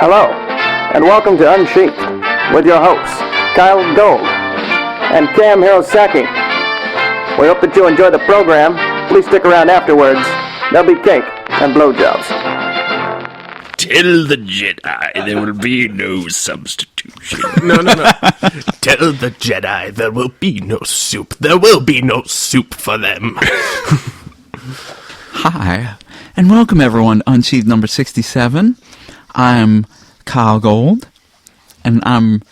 Hello, and welcome to Unsheathed with your hosts, Kyle Gold and Cam Hirosaki. We hope that you enjoy the program. Please stick around afterwards. There'll be cake and blowjobs. Tell the Jedi there will be no substitution. No. Tell the Jedi there will be no soup. There will be no soup for them. Hi, and welcome everyone to Unsheathed number 67. I'm Kyle Gold, and I'm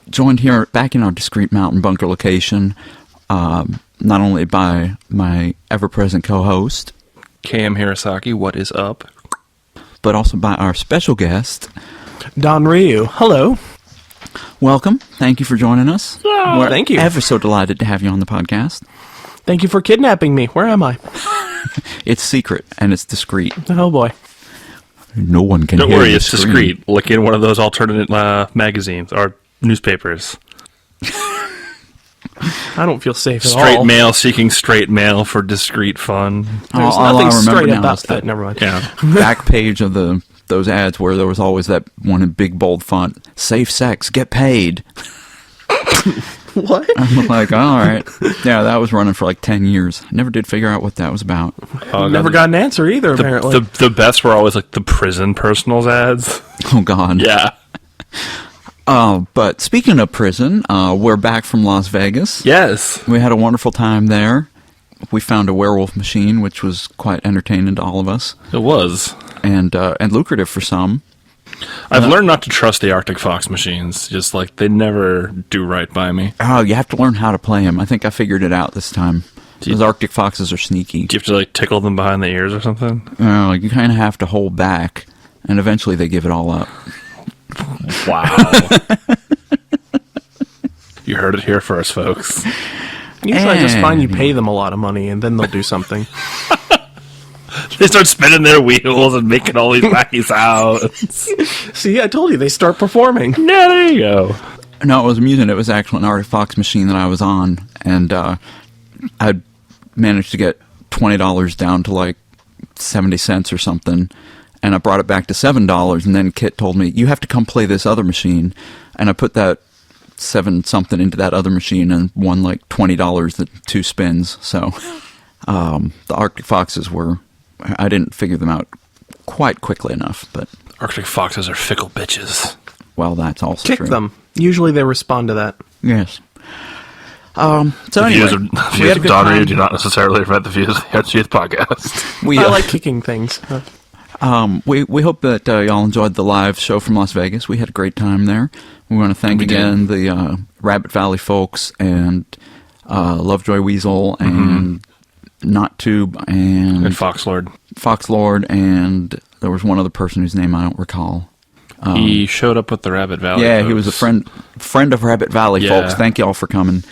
joined here back in our discreet mountain bunker location, not only by my ever-present co-host, Cam Hirosaki, what is up? but also by our special guest, Donryu, hello. Welcome. Thank you for joining us. We're Thank you. ever so delighted to have you on the podcast. Thank you for kidnapping me. Where am I? It's secret, and it's discreet. Oh boy. No one can Don't hear worry, you it's scream. discreet. Like in one of those alternate magazines or newspapers. I don't feel safe at Straight all. mail seeking straight mail for discreet fun. There's All I nothing remember straight now about is that. Never mind. Yeah. back page of those ads where there was always that one in big bold font, safe sex, get paid. What? I'm like, all right. Yeah, that was running for like 10 years. Never did figure out what that was about. Never got an answer either, apparently. The best were always like the prison personals ads. Oh, God. Yeah. But speaking of prison, we're back from Las Vegas. Yes. We had a wonderful time there. We found a werewolf machine, which was quite entertaining to all of us, It was. and lucrative for some. I've learned not to trust the Arctic Fox machines. Just like they never do right by me. Oh, you have to learn how to play them. I think I figured it out this time. Those Arctic Foxes are sneaky. Do you have to like tickle them behind the ears or something? Like you kind of have to hold back, and eventually they give it all up. Wow. You heard it here first, folks. Usually I just find you pay them a lot of money and then they'll do something. They start spinning their wheels and making all these wacky sounds. See, I told you, they start performing. Yeah, there you go. No, it was amusing. It was actually an Arctic Fox machine that I was on, and I'd managed to get $20 down to like 70 cents or something, and I brought it back to $7, and then Kit told me, you have to come play this other machine, and I put that 7-something into that other machine and won like $20 at 2 spins, so the Arctic Foxes were, I didn't figure them out quite quickly enough, but, Arctic Foxes are fickle bitches. well, that's also Kick true. them. Usually they respond to that. Yes. So The anyway, views of we had a good Donryu time. do not necessarily reflect the views of the Unsheathed podcast. We, I like kicking things. we hope that y'all enjoyed the live show from Las Vegas. We had a great time there. We want to thank We again the Rabbit Valley folks and Lovejoy Weasel and NotTube and And Foxlord. Foxlord, and there was one other person whose name I don't recall. He showed up with the Rabbit Valley. Yeah, folks. he was a friend of Rabbit Valley Yeah. folks. Thank y'all for coming.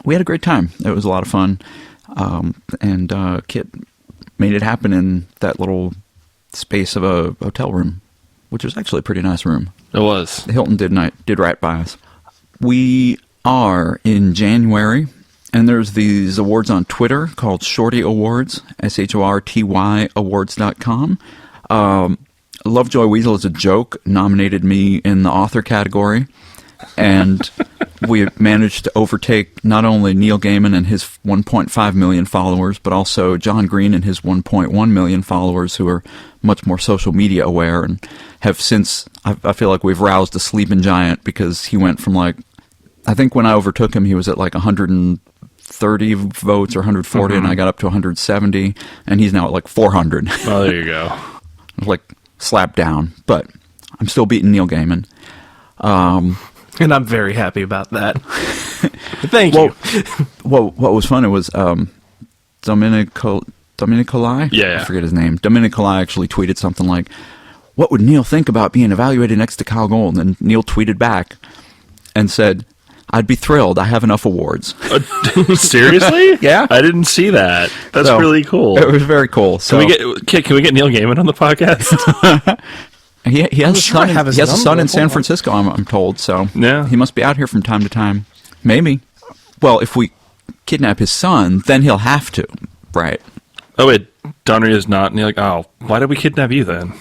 We had a great time. It was a lot of fun, and Kit made it happen in that little space of a hotel room, which was actually a pretty nice room. It was. The Hilton did right by us. We are in January, and there's these awards on Twitter called Shorty Awards, SHORTY awards.com. Lovejoy Weasel is a joke nominated me in the author category, and we managed to overtake not only Neil Gaiman and his 1.5 million followers, but also John Green and his 1.1 million followers, who are much more social media aware and have since, I feel like we've roused a sleeping giant, because he went from like, I think when I overtook him, he was at like 130 votes or 140, and I got up to 170, and he's now at like 400. Oh, there you go. Like, slap down, but I'm still beating Neil Gaiman. And I'm very happy about that. Thank you. What was funny was Domenicolai? Yeah. I forget his name. Domenicolai actually tweeted something like, what would Neil think about being evaluated next to Kyle Gold? And Neil tweeted back and said, I'd be thrilled. I have enough awards. Seriously? Yeah. I didn't see that. That's So, really cool. It was very cool. So Can we get Neil Gaiman on the podcast? he has sure I have his a son number. in San Hold on. Francisco, I'm told. So Yeah. he must be out here from time to time. Maybe. Well, if we kidnap his son, then he'll have to, right? Oh wait, Donryu is not. And you're like, oh, why did we kidnap you then?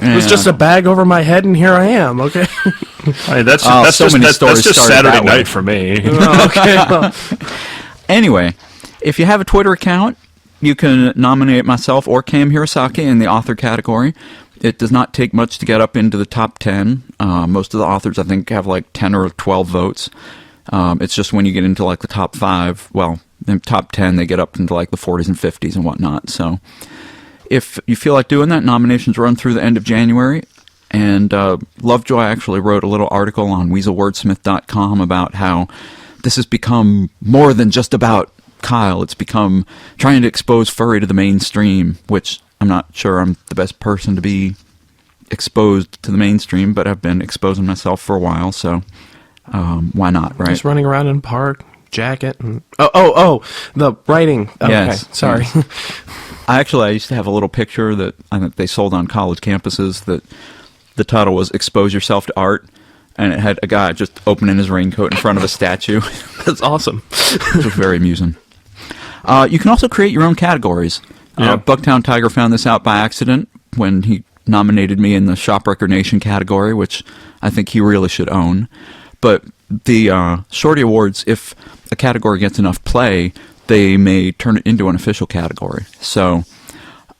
It was just a bag over my head, and here I am. Okay. I mean, that's so many stories just started Saturday that way. night for me. Okay. Well, Anyway, if you have a Twitter account, you can nominate myself or Cam Hirosaki in the author category. It does not take much to get up into the top 10. Most of the authors, I think, have like 10 or 12 votes. It's just when you get into like the top 5, well, in top 10, they get up into like the 40s and 50s and whatnot. So if you feel like doing that, nominations run through the end of January. And Lovejoy actually wrote a little article on weaselwordsmith.com about how this has become more than just about Kyle. It's become trying to expose furry to the mainstream, which I'm not sure I'm the best person to be exposed to the mainstream, but I've been exposing myself for a while, so why not, right? just running around in park, jacket, and the writing. Okay, Yes. sorry. I used to have a little picture that I think they sold on college campuses that the title was Expose Yourself to Art, and it had a guy just opening his raincoat in front of a statue. That's awesome. Which was very amusing. You can also create your own categories. Yeah. Bucktown Tiger found this out by accident when he nominated me in the Shopwrecker Nation category, which I think he really should own. But the Shorty Awards, if a category gets enough play, they may turn it into an official category. So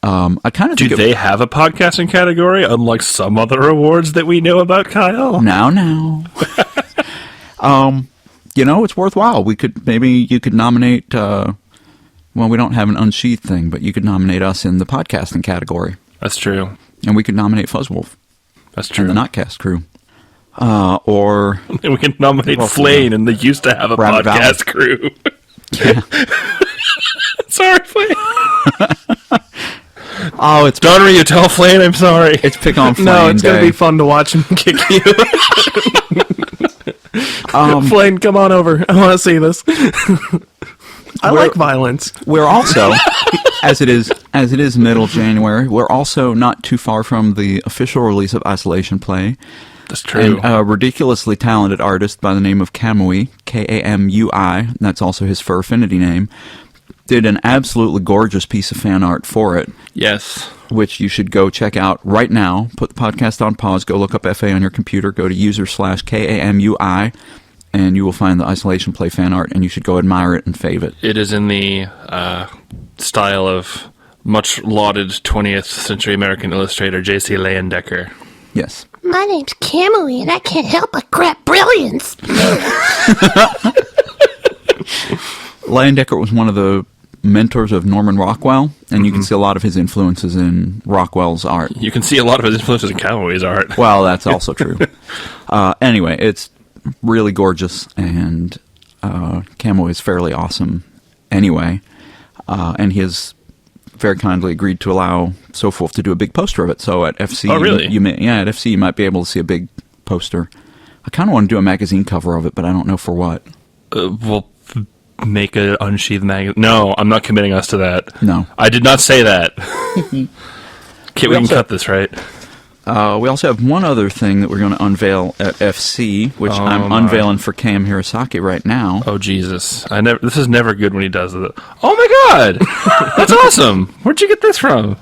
I kind of Do they have a podcasting category, unlike some other awards that we know about, Kyle? Now. It's worthwhile. You could nominate, we don't have an Unsheathed thing, but you could nominate us in the podcasting category. That's true. And we could nominate Fuzzwolf That's true. and the Notcast crew. Or And we can nominate Flane, and they used to have a Rabbit podcast crew. yeah. Sorry, Flane. Oh, it's Donryu, tell Flane I'm sorry. it's pick on Flame No, it's gonna Day. be fun to watch him kick you. Flane, come on over. I want to see this. I like violence. We're also, as it is middle January, we're also not too far from the official release of Isolation Play. That's true. And a ridiculously talented artist by the name of Kamui, Kamui, and that's also his Fur Affinity name, did an absolutely gorgeous piece of fan art for it, Yes. which you should go check out right now. Put the podcast on pause, go look up FA on your computer, go to user/KAMUI, and you will find the Isolation Play fan art, and you should go admire it and fave it. It is in the style of much lauded 20th century American illustrator J.C. Leyendecker. Yes. My name's Camille, and I can't help but crap brilliance. Leyendecker was one of the mentors of Norman Rockwell, and you can see a lot of his influences in Rockwell's art. You can see a lot of his influences in Kamui's art. Well, that's also true. Anyway, it's really gorgeous, and Kamui is fairly awesome anyway. And he has very kindly agreed to allow SoFolf to do a big poster of it. So at FC, Oh, really? at FC you might be able to see a big poster. I kind of want to do a magazine cover of it, but I don't know for what. We'll make an Unsheathed magazine. No, I'm not committing us to that. No. I did not say that. Okay, we can cut this, right? We also have one other thing that we're going to unveil at FC, which I'm my. unveiling for Cam Hirosaki right now. Oh, Jesus. This is never good when he does it. Oh, my God! That's awesome! Where'd you get this from?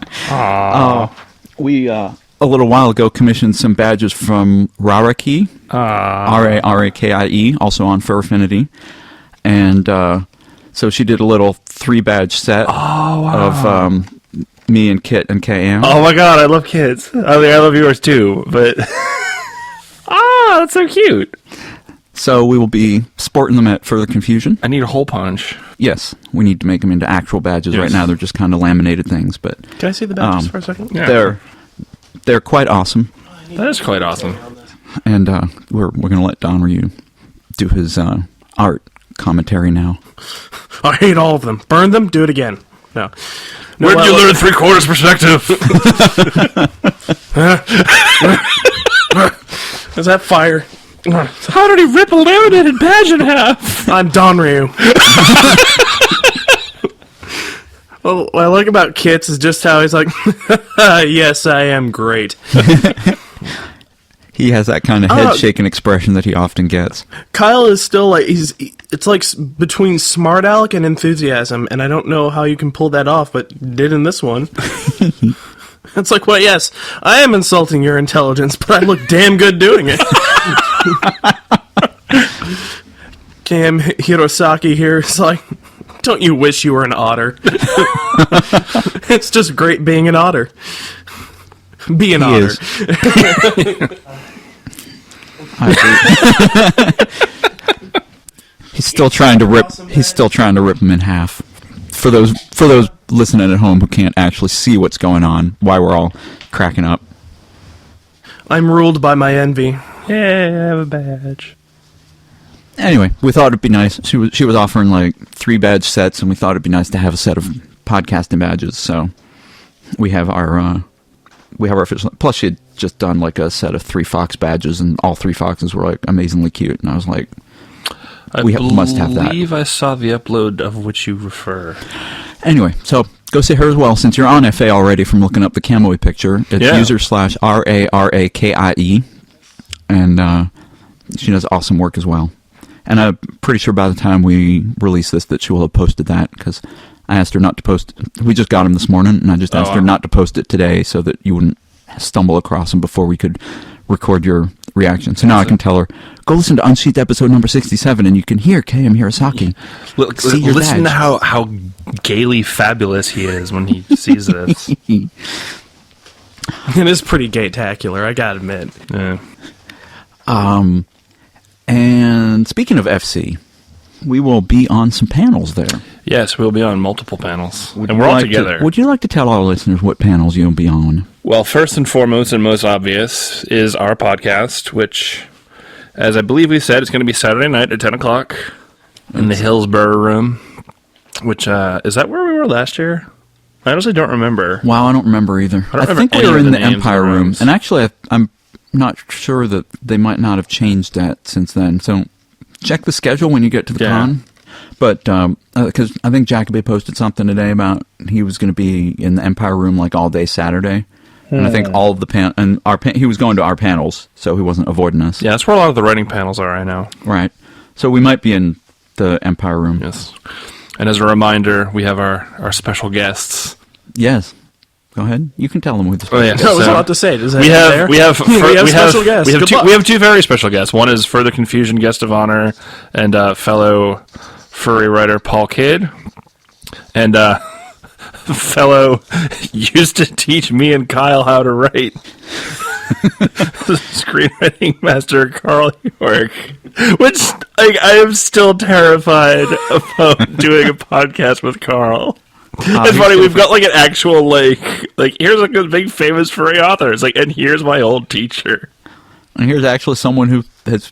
We, a little while ago, commissioned some badges from Raraki, Rarakie, also on Fur Affinity. And so she did a little 3-badge set of me and Kit and KM. Oh, my God, I love kids. I mean, I love yours, too, but... that's so cute. So we will be sporting them at Further Confusion. I need a hole punch. Yes, we need to make them into actual badges. Yes. Right now they're just kind of laminated things, but Can I see the badges for a second? Yeah. they're quite awesome. That is quite awesome. And we're going to let Donryu do his art commentary now. I hate all of them. Burn them. Do it again. No. Where did you learn 3/4 perspective? Is that fire? How did he rip a laminated badge in half? I'm Donryu. Well, what I like about Kits is just how he's like, yes, I am great. He has that kind of head-shaking expression that he often gets. Kyle is still like, it's like between smart aleck and enthusiasm, and I don't know how you can pull that off, but did in this one. It's like, well, yes, I am insulting your intelligence, but I look damn good doing it. Cam Hirosaki here is like, don't you wish you were an otter? It's just great being an otter. Be an otter. He's still trying to rip. He's still trying to rip him in half. For those listening at home who can't actually see what's going on, why we're all cracking up. I'm ruled by my envy. Yeah, I have a badge. Anyway, we thought it'd be nice. She was offering like 3 badge sets, and we thought it'd be nice to have a set of podcasting badges. So we have our official. Plus, she had just done like a set of 3 Fox badges, and all 3 Foxes were like amazingly cute. And I was like, must have that. I believe I saw the upload of which you refer. Anyway, so go see her as well. Since you're on FA already from looking up the Camo picture, it's user/RARAKIE, and she does awesome work as well. And I'm pretty sure by the time we release this that she will have posted that, because I asked her not to post. We just got him this morning, and I just asked her not to post it today so that you wouldn't stumble across him before we could record your reaction. So now I can tell her, go listen to Unsheathed episode number 67, and you can hear K.M. Hirosaki. Listen to how gaily fabulous he is when he sees this. It is pretty gay-tacular, I gotta admit. Yeah. And speaking of FC, we will be on some panels there. Yes, we'll be on multiple panels. And we're all together. Would you like to tell our listeners what panels you'll be on? Well, first and foremost and most obvious is our podcast, which, as I believe we said, it's going to be Saturday night at 10 o'clock in the Hillsborough room, which, is that where we were last year? I honestly don't remember. Wow, I don't remember either. I think we were in the Empire room. And actually, I'm not sure that they might not have changed that since then. So check the schedule when you get to the con. But because I think Jacoby posted something today about he was going to be in the Empire room like all day Saturday. And I think all of the he was going to our panels, so he wasn't avoiding us. Yeah, that's where a lot of the writing panels are right now. Right. So we might be in the Empire room. Yes. And as a reminder, we have our special guests. Yes. Go ahead. You can tell them who the special guests I was about to say, does that we have special guests. We have 2 very special guests. One is Further Confusion guest of honor and fellow furry writer Paul Kidd, and fellow used to teach me and Kyle how to write screenwriting master Carl York, which I am still terrified about doing a podcast with Carl. It's funny, we've got like an actual like here's like a big famous furry author. It's like, and here's my old teacher. And here's actually someone who has,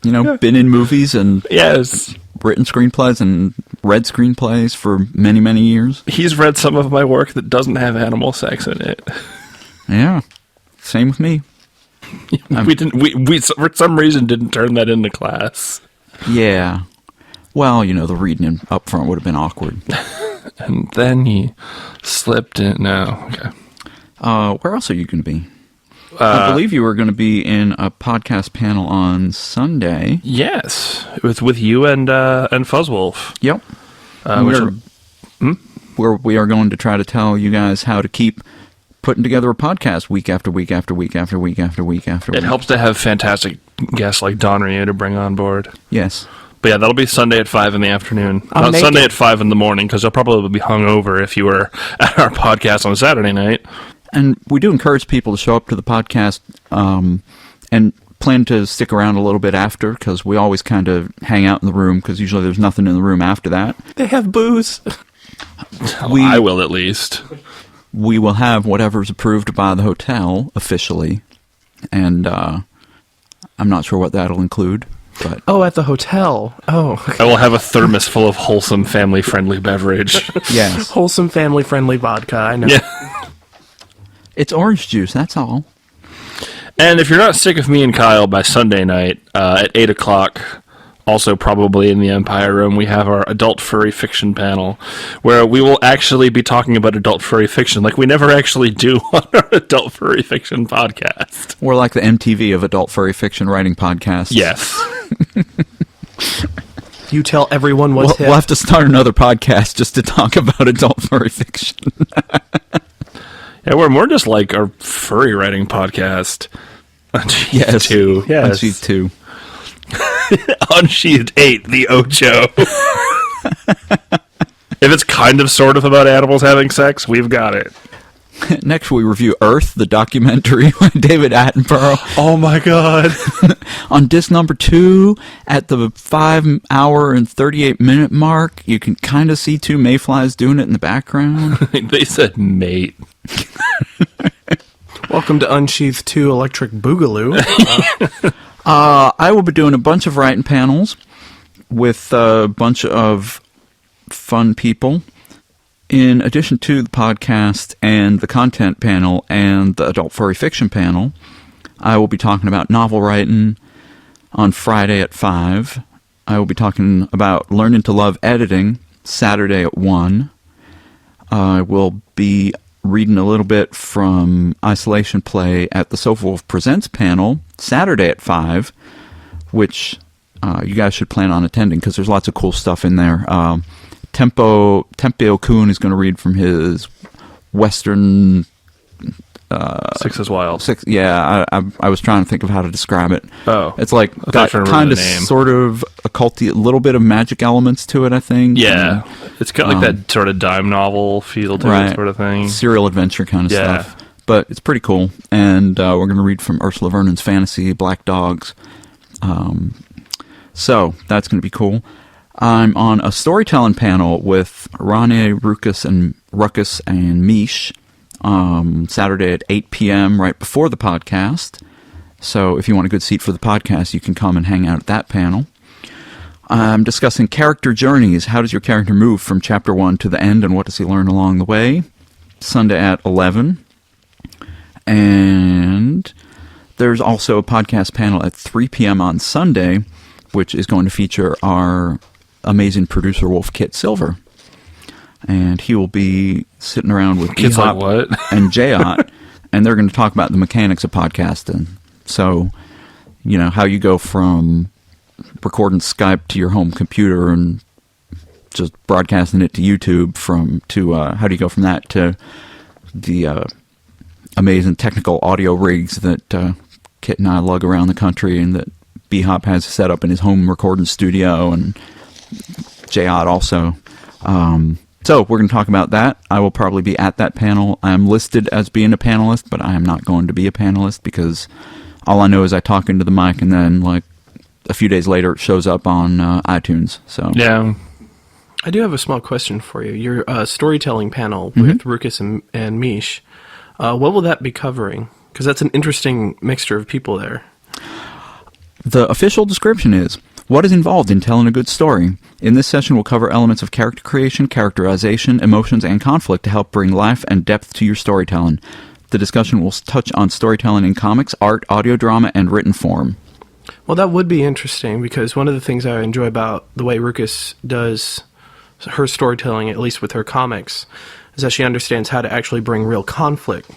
been in movies and written screenplays and read screenplays for many, many years. He's read some of my work that doesn't have animal sex in it. Yeah, same with me. We for some reason didn't turn that into class. Yeah. Well, the reading up front would have been awkward. And then he slipped in. No, okay. Where else are you going to be? I believe you were going to be in a podcast panel on Sunday. Yes, with you and Fuzzwolf. Yep. Where we are going to try to tell you guys how to keep putting together a podcast week after week after week after week after week after week. It helps to have fantastic guests like Donryu to bring on board. Yes. But yeah, that'll be Sunday at 5 in the afternoon. Not Sunday at 5 in the morning, because you'll probably be hungover if you were at our podcast on Saturday night. And we do encourage people to show up to the podcast and plan to stick around a little bit after, because we always kind of hang out in the room, because usually there's nothing in the room after that. They have booze. I will, at least. We will have whatever's approved by the hotel officially, and I'm not sure what that'll include. But at the hotel. Okay. I will have a thermos full of wholesome, family-friendly beverage. Yes. Wholesome, family-friendly vodka, I know. Yeah. It's orange juice, that's all. And if you're not sick of me and Kyle by Sunday night, at 8 o'clock, also probably in the Empire Room, we have our adult furry fiction panel, where we will actually be talking about adult furry fiction, like we never actually do on our adult furry fiction podcast. We're like the MTV of adult furry fiction writing podcasts. Yes. You tell everyone what's hip. We'll have to start another podcast just to talk about adult furry fiction. Yeah, we're more just like a furry writing podcast. Unsheathed Yes. 2. Yes. Unsheathed 2. Unsheathed 8, the Ocho. If it's kind of sort of about animals having sex, we've got it. Next, we review Earth, the documentary by David Attenborough. Oh my god. On disc number 2, at the 5 hour and 38 minute mark, you can kind of see 2 mayflies doing it in the background. They said mate. Welcome to Unsheathed 2 Electric Boogaloo. I will be doing a bunch of writing panels with a bunch of fun people. In addition to the podcast and the content panel and the adult furry fiction panel, I will be talking about novel writing on Friday at 5. I will be talking about learning to love editing Saturday at 1. I will be reading a little bit from Isolation Play at the Sofa Wolf Presents panel Saturday at 5, which you guys should plan on attending because there's lots of cool stuff in there. Tempio-kun is going to read from his Western... Six is Wild. I was trying to think of how to describe it. Oh. It's like got kind of sort of occulty, a little bit of magic elements to it, I think. Yeah. It's got like that sort of dime novel feel to it sort of thing. Serial adventure kind of stuff. But it's pretty cool. And we're going to read from Ursula Vernon's fantasy, Black Dogs. So that's going to be cool. I'm on a storytelling panel with Rane, Ruckus, and Mish Saturday at 8 p.m. right before the podcast. So if you want a good seat for the podcast, you can come and hang out at that panel. I'm discussing character journeys. How does your character move from chapter 1 to the end, and what does he learn along the way? Sunday at 11. And there's also a podcast panel at 3 p.m. on Sunday, which is going to feature our amazing producer Wolf Kit Silver. And he will be sitting around with Kids like what? and Jayot, and they're going to talk about the mechanics of podcasting. So, you know, how you go from recording Skype to your home computer and just broadcasting it to YouTube how do you go from that to the amazing technical audio rigs that Kit and I lug around the country and that B-Hop has set up in his home recording studio, and Jayot also. So we're going to talk about that. I will probably be at that panel. I am listed as being a panelist, but I am not going to be a panelist because all I know is I talk into the mic and then like a few days later it shows up on iTunes. So yeah. I do have a small question for you. Your storytelling panel with Ruckus and Mish, what will that be covering? Because that's an interesting mixture of people there. The official description is, what is involved in telling a good story? In this session, we'll cover elements of character creation, characterization, emotions, and conflict to help bring life and depth to your storytelling. The discussion will touch on storytelling in comics, art, audio drama, and written form. Well, that would be interesting because one of the things I enjoy about the way Ruckus does her storytelling, at least with her comics, is that she understands how to actually bring real conflict,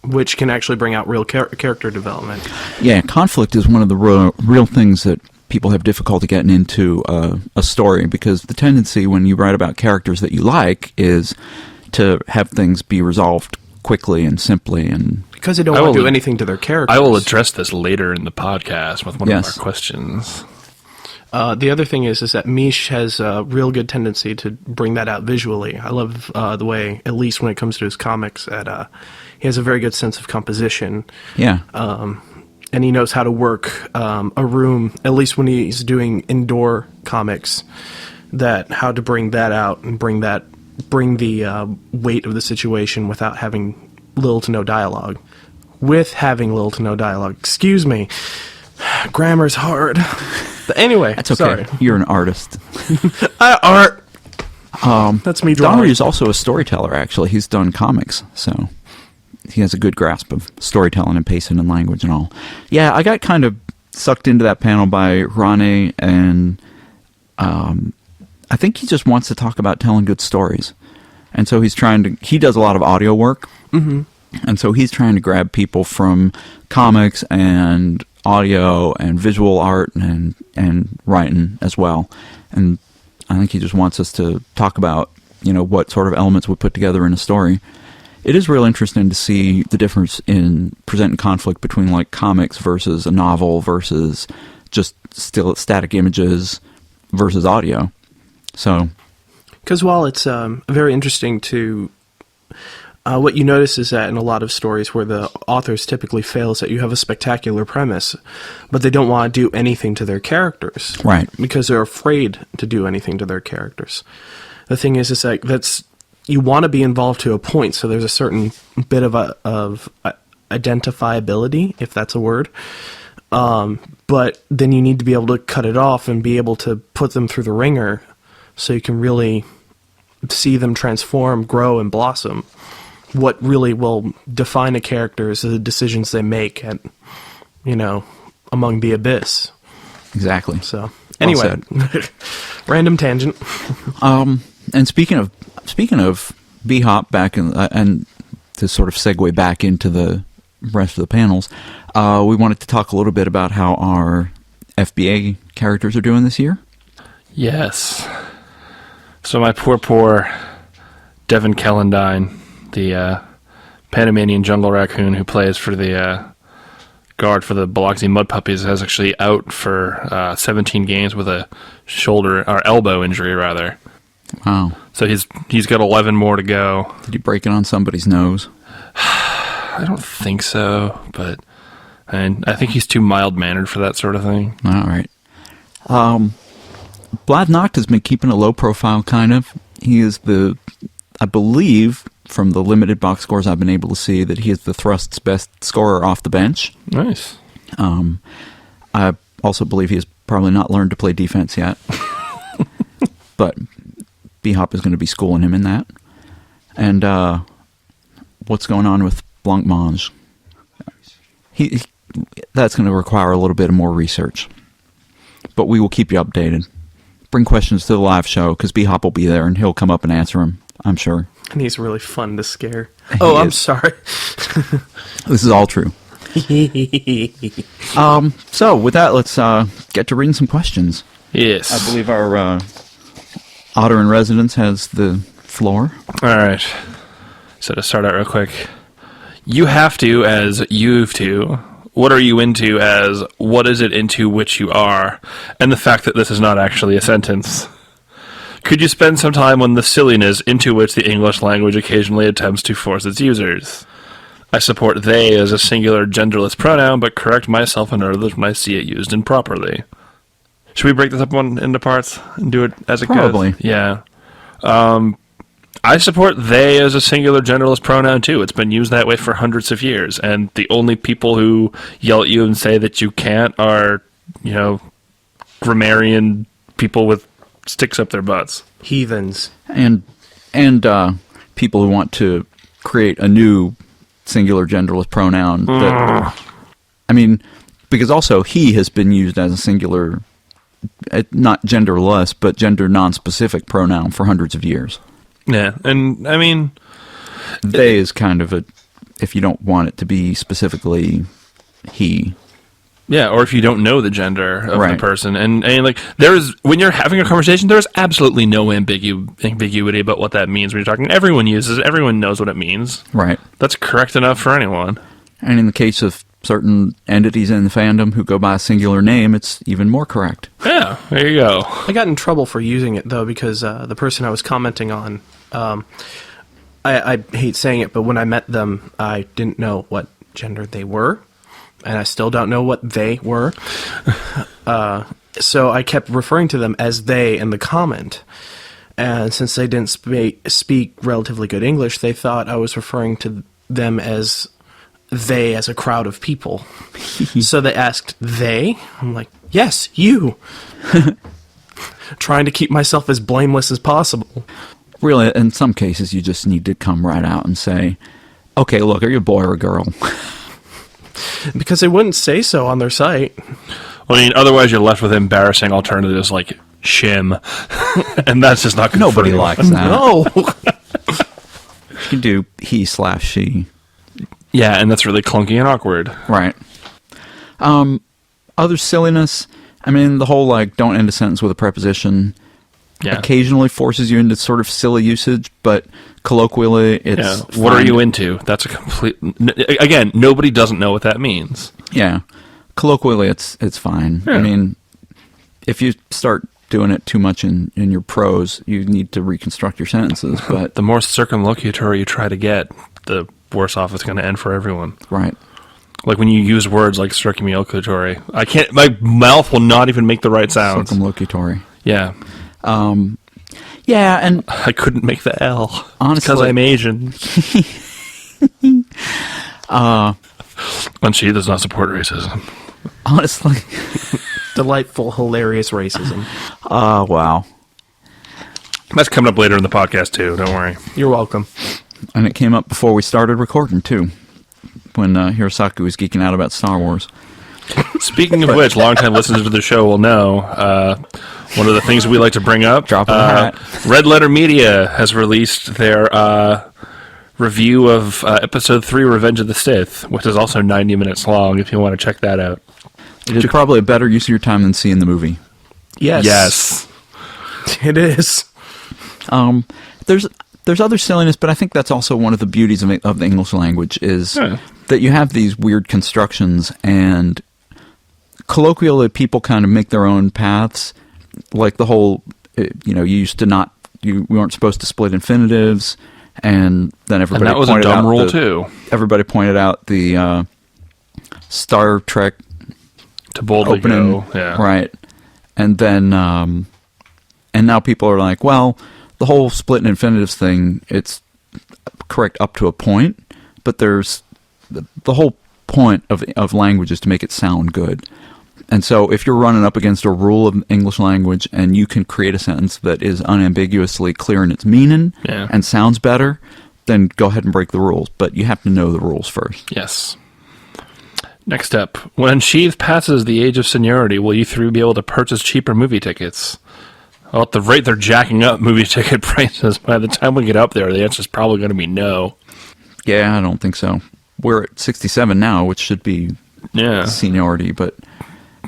which can actually bring out real character development. Yeah, conflict is one of the real things that people have difficulty getting into a story, because the tendency when you write about characters that you like is to have things be resolved quickly and simply, and because they don't want to do anything to their characters. I will address this later in the podcast with one of our questions. The other thing is that Mish has a real good tendency to bring that out visually. I love the way, at least when it comes to his comics, that he has a very good sense of composition. Yeah. And he knows how to work a room, at least when he's doing indoor comics, that how to bring that out and bring the weight of the situation without having little to no dialogue. With having little to no dialogue. Excuse me. Grammar's hard. But anyway, that's okay. Sorry. You're an artist. Art. That's me drawing. Donryu is also a storyteller, actually. He's done comics, so he has a good grasp of storytelling and pacing and language and all. Yeah, I got kind of sucked into that panel by Rane, and I think he just wants to talk about telling good stories. And so he does a lot of audio work, and so he's trying to grab people from comics and audio and visual art and writing as well. And I think he just wants us to talk about, what sort of elements we put together in a story. It is real interesting to see the difference in presenting conflict between like comics versus a novel versus just still static images versus audio. So, because while it's very interesting to, what you notice is that in a lot of stories where the authors typically fail is that you have a spectacular premise, but they don't want to do anything to their characters, right? Because they're afraid to do anything to their characters. The thing is like you want to be involved to a point, so there's a certain bit of identifiability, if that's a word. But then you need to be able to cut it off and be able to put them through the ringer so you can really see them transform, grow, and blossom. What really will define a character is the decisions they make at, among the abyss. Exactly. So, anyway, random tangent. And speaking of B-Hop back in, and to sort of segue back into the rest of the panels, we wanted to talk a little bit about how our FBA characters are doing this year. Yes. So my poor Devin Kellendine, the Panamanian jungle raccoon who plays for the guard for the Biloxi Mud Puppies, is actually out for 17 games with a shoulder or elbow injury, rather. Wow. So he's got 11 more to go. Did he break it on somebody's nose? I don't think so, but I think he's too mild-mannered for that sort of thing. All right. Blad Noct has been keeping a low profile, kind of. He is I believe, from the limited box scores I've been able to see, that he is the Thrust's best scorer off the bench. Nice. I also believe he has probably not learned to play defense yet. But B-Hop is going to be schooling him in that. And what's going on with Blancmange? That's going to require a little bit more research. But we will keep you updated. Bring questions to the live show, because B-Hop will be there, and he'll come up and answer them, I'm sure. And he's really fun to scare. Oh, I'm sorry. This is all true. So, with that, let's get to reading some questions. Yes. I believe our Otter in Residence has the floor. All right. So to start out real quick, you have to as you've to. What are you into as what is it into which you are? And the fact that this is not actually a sentence. Could you spend some time on the silliness into which the English language occasionally attempts to force its users? I support they as a singular genderless pronoun, but correct myself and others when I see it used improperly. Should we break this up into parts and do it as it Probably. goes? Yeah. I support they as a singular genderless pronoun, too. It's been used that way for hundreds of years, and the only people who yell at you and say that you can't are, grammarian people with sticks up their butts. Heathens. And people who want to create a new singular genderless pronoun. Because also he has been used as a singular, not genderless, but gender non-specific pronoun for hundreds of years. Yeah, and they is kind of if you don't want it to be specifically he. Yeah, or if you don't know the gender of Right. the person. And when you're having a conversation, there's absolutely no ambiguity about what that means when you're talking. Everyone uses it. Everyone knows what it means. Right. That's correct enough for anyone. And in the case of certain entities in the fandom who go by a singular name, it's even more correct. Yeah, there you go. I got in trouble for using it, though, because the person I was commenting on, I hate saying it, but when I met them, I didn't know what gender they were, and I still don't know what they were. So I kept referring to them as they in the comment. And since they didn't speak relatively good English, they thought I was referring to them as they as a crowd of people. So they asked, they? I'm like, yes, you. Trying to keep myself as blameless as possible. Really, in some cases, you just need to come right out and say, okay, look, are you a boy or a girl? Because they wouldn't say so on their site. Otherwise you're left with embarrassing alternatives like shim. And that's just not good for Nobody anyone. likes that. No. You can do he/she. Yeah, and that's really clunky and awkward. Right. Other silliness, the whole, don't end a sentence with a preposition. Yeah. occasionally forces you into sort of silly usage, but colloquially, it's What are fine. you into? That's a complete. Again, nobody doesn't know what that means. Yeah, colloquially, it's fine. Yeah. I mean, if you start doing it too much in your prose, you need to reconstruct your sentences. But The more circumlocutory you try to get, the worse off it's going to end for everyone. right, Like when you use words like circumlocutory, I can't. My mouth will not even make the right sounds. circumlocutory. Yeah, Yeah, and I couldn't make the L. Honestly- because I'm Asian. Unsheathed does not support racism. honestly, Delightful, hilarious racism. wow. That's coming up later in the podcast too. Don't worry. You're welcome. And it came up before we started recording too, when Hirosaki was geeking out about Star Wars. Speaking of which, longtime listeners to the show will know one of the things we like to bring up. Drop of the hat. Red Letter Media has released their review of Episode 3, Revenge of the Sith, which is also 90 minutes long, if you want to check that out. It is probably a better use of your time than seeing the movie. Yes. Yes. It is. There's other silliness, but I think that's also one of the beauties of the English language is Yeah. that you have these weird constructions, and colloquially people kind of make their own paths. Like the whole, you used to not, we weren't supposed to split infinitives, and then everybody And that was a pointed dumb out rule too. Everybody pointed out the Star Trek To boldly opening, go. Yeah. right? And then, and now people are like, well, the whole split and infinitives thing, it's correct up to a point, but there's the whole point of language is to make it sound good. And so if you're running up against a rule of English language and you can create a sentence that is unambiguously clear in its meaning Yeah. and sounds better, then go ahead and break the rules. But you have to know the rules first. Yes. Next up, when Unsheathed passes the age of seniority, will you three be able to purchase cheaper movie tickets? Well, at the rate they're jacking up movie ticket prices, by the time we get up there, the answer is probably going to be no. Yeah, I don't think so. We're at 67 now, which should be Yeah. seniority, but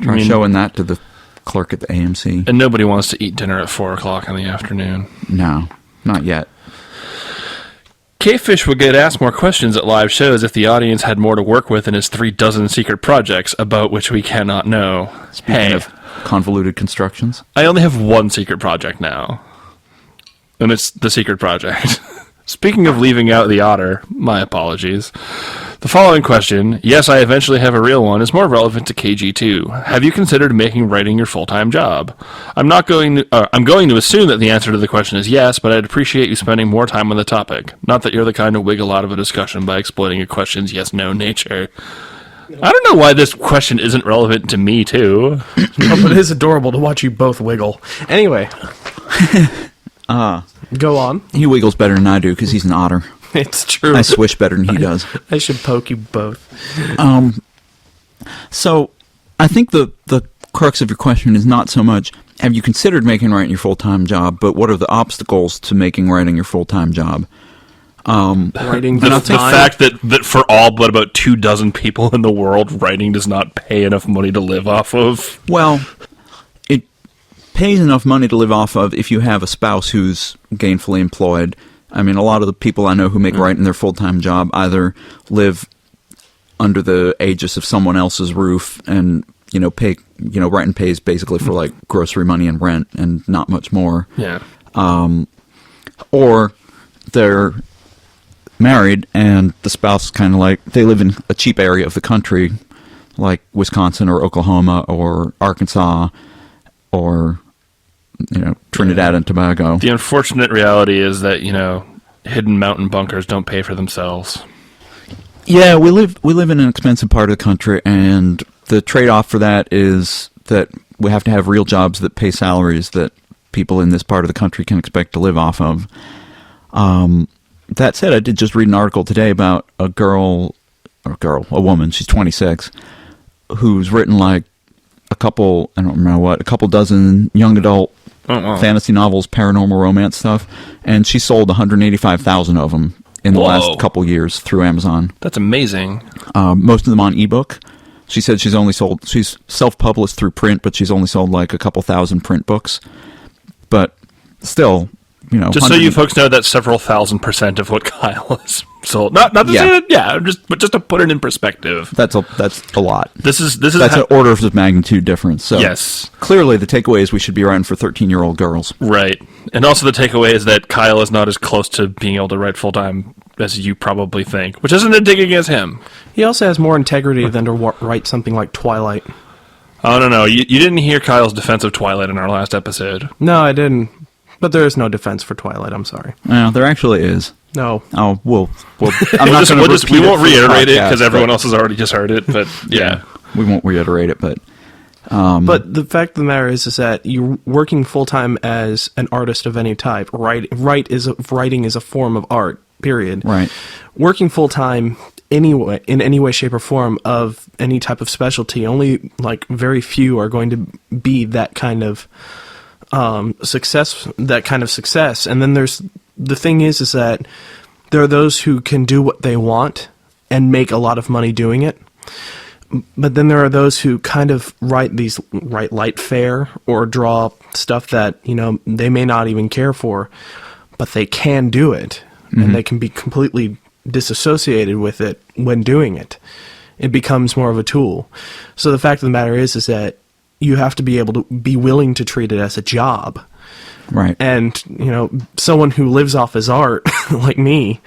try I mean- showing that to the clerk at the AMC. And nobody wants to eat dinner at 4 o'clock in the afternoon. No, not yet. K-Fish would get asked more questions at live shows if the audience had more to work with in his 3 secret projects, about which we cannot know. Speaking of convoluted constructions. I only have one secret project now. And it's the secret project. Speaking of leaving out the otter, my apologies. The following question, yes, I eventually have a real one, is more relevant to KG2. Have you considered making writing your full-time job? I'm going to assume that the answer to the question is yes, but I'd appreciate you spending more time on the topic. Not that you're the kind to wiggle out of a discussion by exploiting a question's yes-no nature. I don't know why this question isn't relevant to me, too. Oh, but it is adorable to watch you both wiggle. Anyway. Go on. He wiggles better than I do because he's an otter. It's true. I swish better than he does. I should poke you both. So I think the crux of your question is not so much have you considered making writing your full-time job, but what are the obstacles to making writing your full-time job? Writing The full time. fact that for all but about 24 people in the world, writing does not pay enough money to live off of. Well, it pays enough money to live off of if you have a spouse who's gainfully employed. I mean, a lot of the people I know who make writing their full-time job either live under the aegis of someone else's roof and, writing pays basically for, like, grocery money and rent and not much more. Yeah. Or they're married and the spouse kind of like, they live in a cheap area of the country, like Wisconsin or Oklahoma or Arkansas or, Trinidad and Tobago. The unfortunate reality is that, hidden mountain bunkers don't pay for themselves. Yeah, we live in an expensive part of the country, and the trade-off for that is that we have to have real jobs that pay salaries that people in this part of the country can expect to live off of. That said, I did just read an article today about a woman, she's 26, who's written like a couple dozen young adult fantasy novels, paranormal romance stuff, and she sold 185,000 of them in the last couple years through Amazon. That's amazing. Most of them on ebook. She said she's self-published through print, but she's only sold like a couple thousand print books. But still, Just so you folks know, that several thousand% of what Kyle has sold. Not to say that, but just to put it in perspective. That's a lot. This is That's an order of magnitude difference. So yes, clearly the takeaway is we should be writing for 13-year-old girls. right. And also the takeaway is that Kyle is not as close to being able to write full time as you probably think, which isn't a dig against him. He also has more integrity than to write something like Twilight. Oh no, you didn't hear Kyle's defense of Twilight in our last episode. No, I didn't. But there is no defense for Twilight. I'm sorry. Well, there actually is. No. Oh, well I'm not going to we won't reiterate it because everyone else has already just heard it. But yeah, we won't reiterate it. But but the fact of the matter is that you're working full time as an artist of any type. Writing is a form of art. Period. Right. Working full time anyway, in any way, shape, or form of any type of specialty, only like very few are going to be that kind of success. And then there's the thing is that there are those who can do what they want and make a lot of money doing it. But then there are those who kind of write light fare or draw stuff that, they may not even care for, but they can do it. Mm-hmm. And they can be completely disassociated with it when doing it. It becomes more of a tool. So the fact of the matter is that you have to be able to be willing to treat it as a job. Right. And, someone who lives off his art, like me,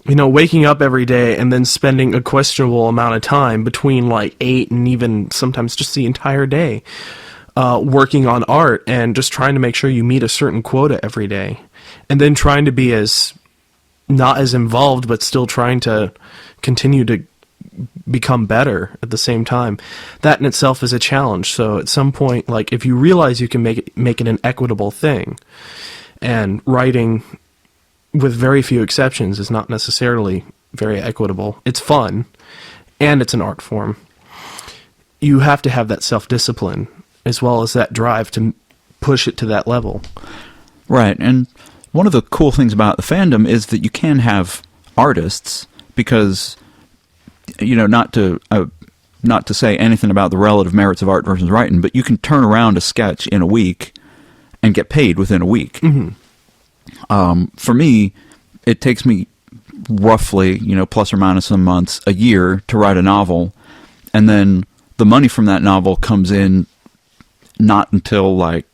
waking up every day and then spending a questionable amount of time between like 8 and even sometimes just the entire day working on art and just trying to make sure you meet a certain quota every day. And then trying to be not as involved, but still trying to continue to become better at the same time. That in itself is a challenge. So at some point, like if you realize you can make it an equitable thing, and writing, with very few exceptions, is not necessarily very equitable. It's fun, and it's an art form. You have to have that self-discipline as well as that drive to push it to that level. Right, and one of the cool things about the fandom is that you can have artists because, not to say anything about the relative merits of art versus writing, but you can turn around a sketch in a week and get paid within a week. Mm-hmm. For me, it takes me roughly, plus or minus some months, a year to write a novel, and then the money from that novel comes in not until like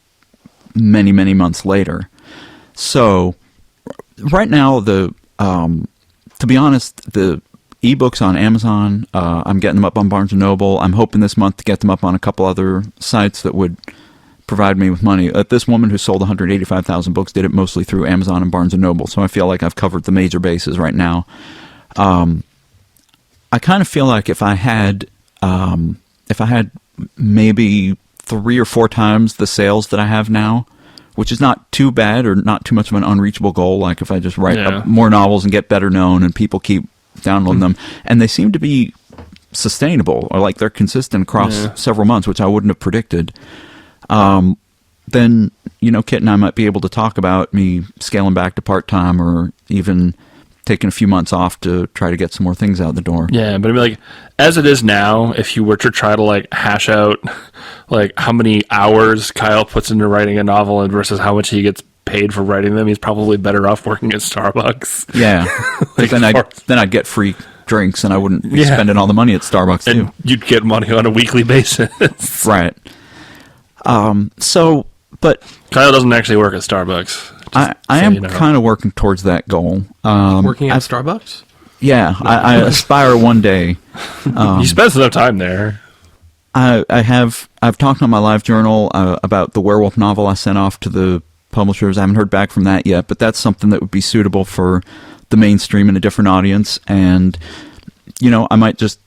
many, many months later. So right now, to be honest, the ebooks on Amazon, I'm getting them up on Barnes & Noble. I'm hoping this month to get them up on a couple other sites that would provide me with money. This woman who sold 185,000 books did it mostly through Amazon and Barnes & Noble, so I feel like I've covered the major bases right now. I kind of feel like if I had maybe 3 or 4 times the sales that I have now, which is not too bad or not too much of an unreachable goal, like if I just write more novels and get better known and people keep downloading them, and they seem to be sustainable, or like they're consistent across several months, which I wouldn't have predicted, then, Kit and I might be able to talk about me scaling back to part-time or even taking a few months off to try to get some more things out the door. Yeah, but I mean, like, as it is now, if you were to try to, like, hash out, like, how many hours Kyle puts into writing a novel and versus how much he gets paid for writing them, he's probably better off working at Starbucks. Yeah. Like, then I'd get free drinks and I wouldn't be spending all the money at Starbucks, and too. You'd get money on a weekly basis. Right. But Kyle doesn't actually work at Starbucks. I am kind of working towards that goal. Working at Starbucks? Yeah, I aspire one day. He spends enough time there. I've talked on my live journal about the werewolf novel I sent off to the publishers. I haven't heard back from that yet, but that's something that would be suitable for the mainstream and a different audience. And, I might just,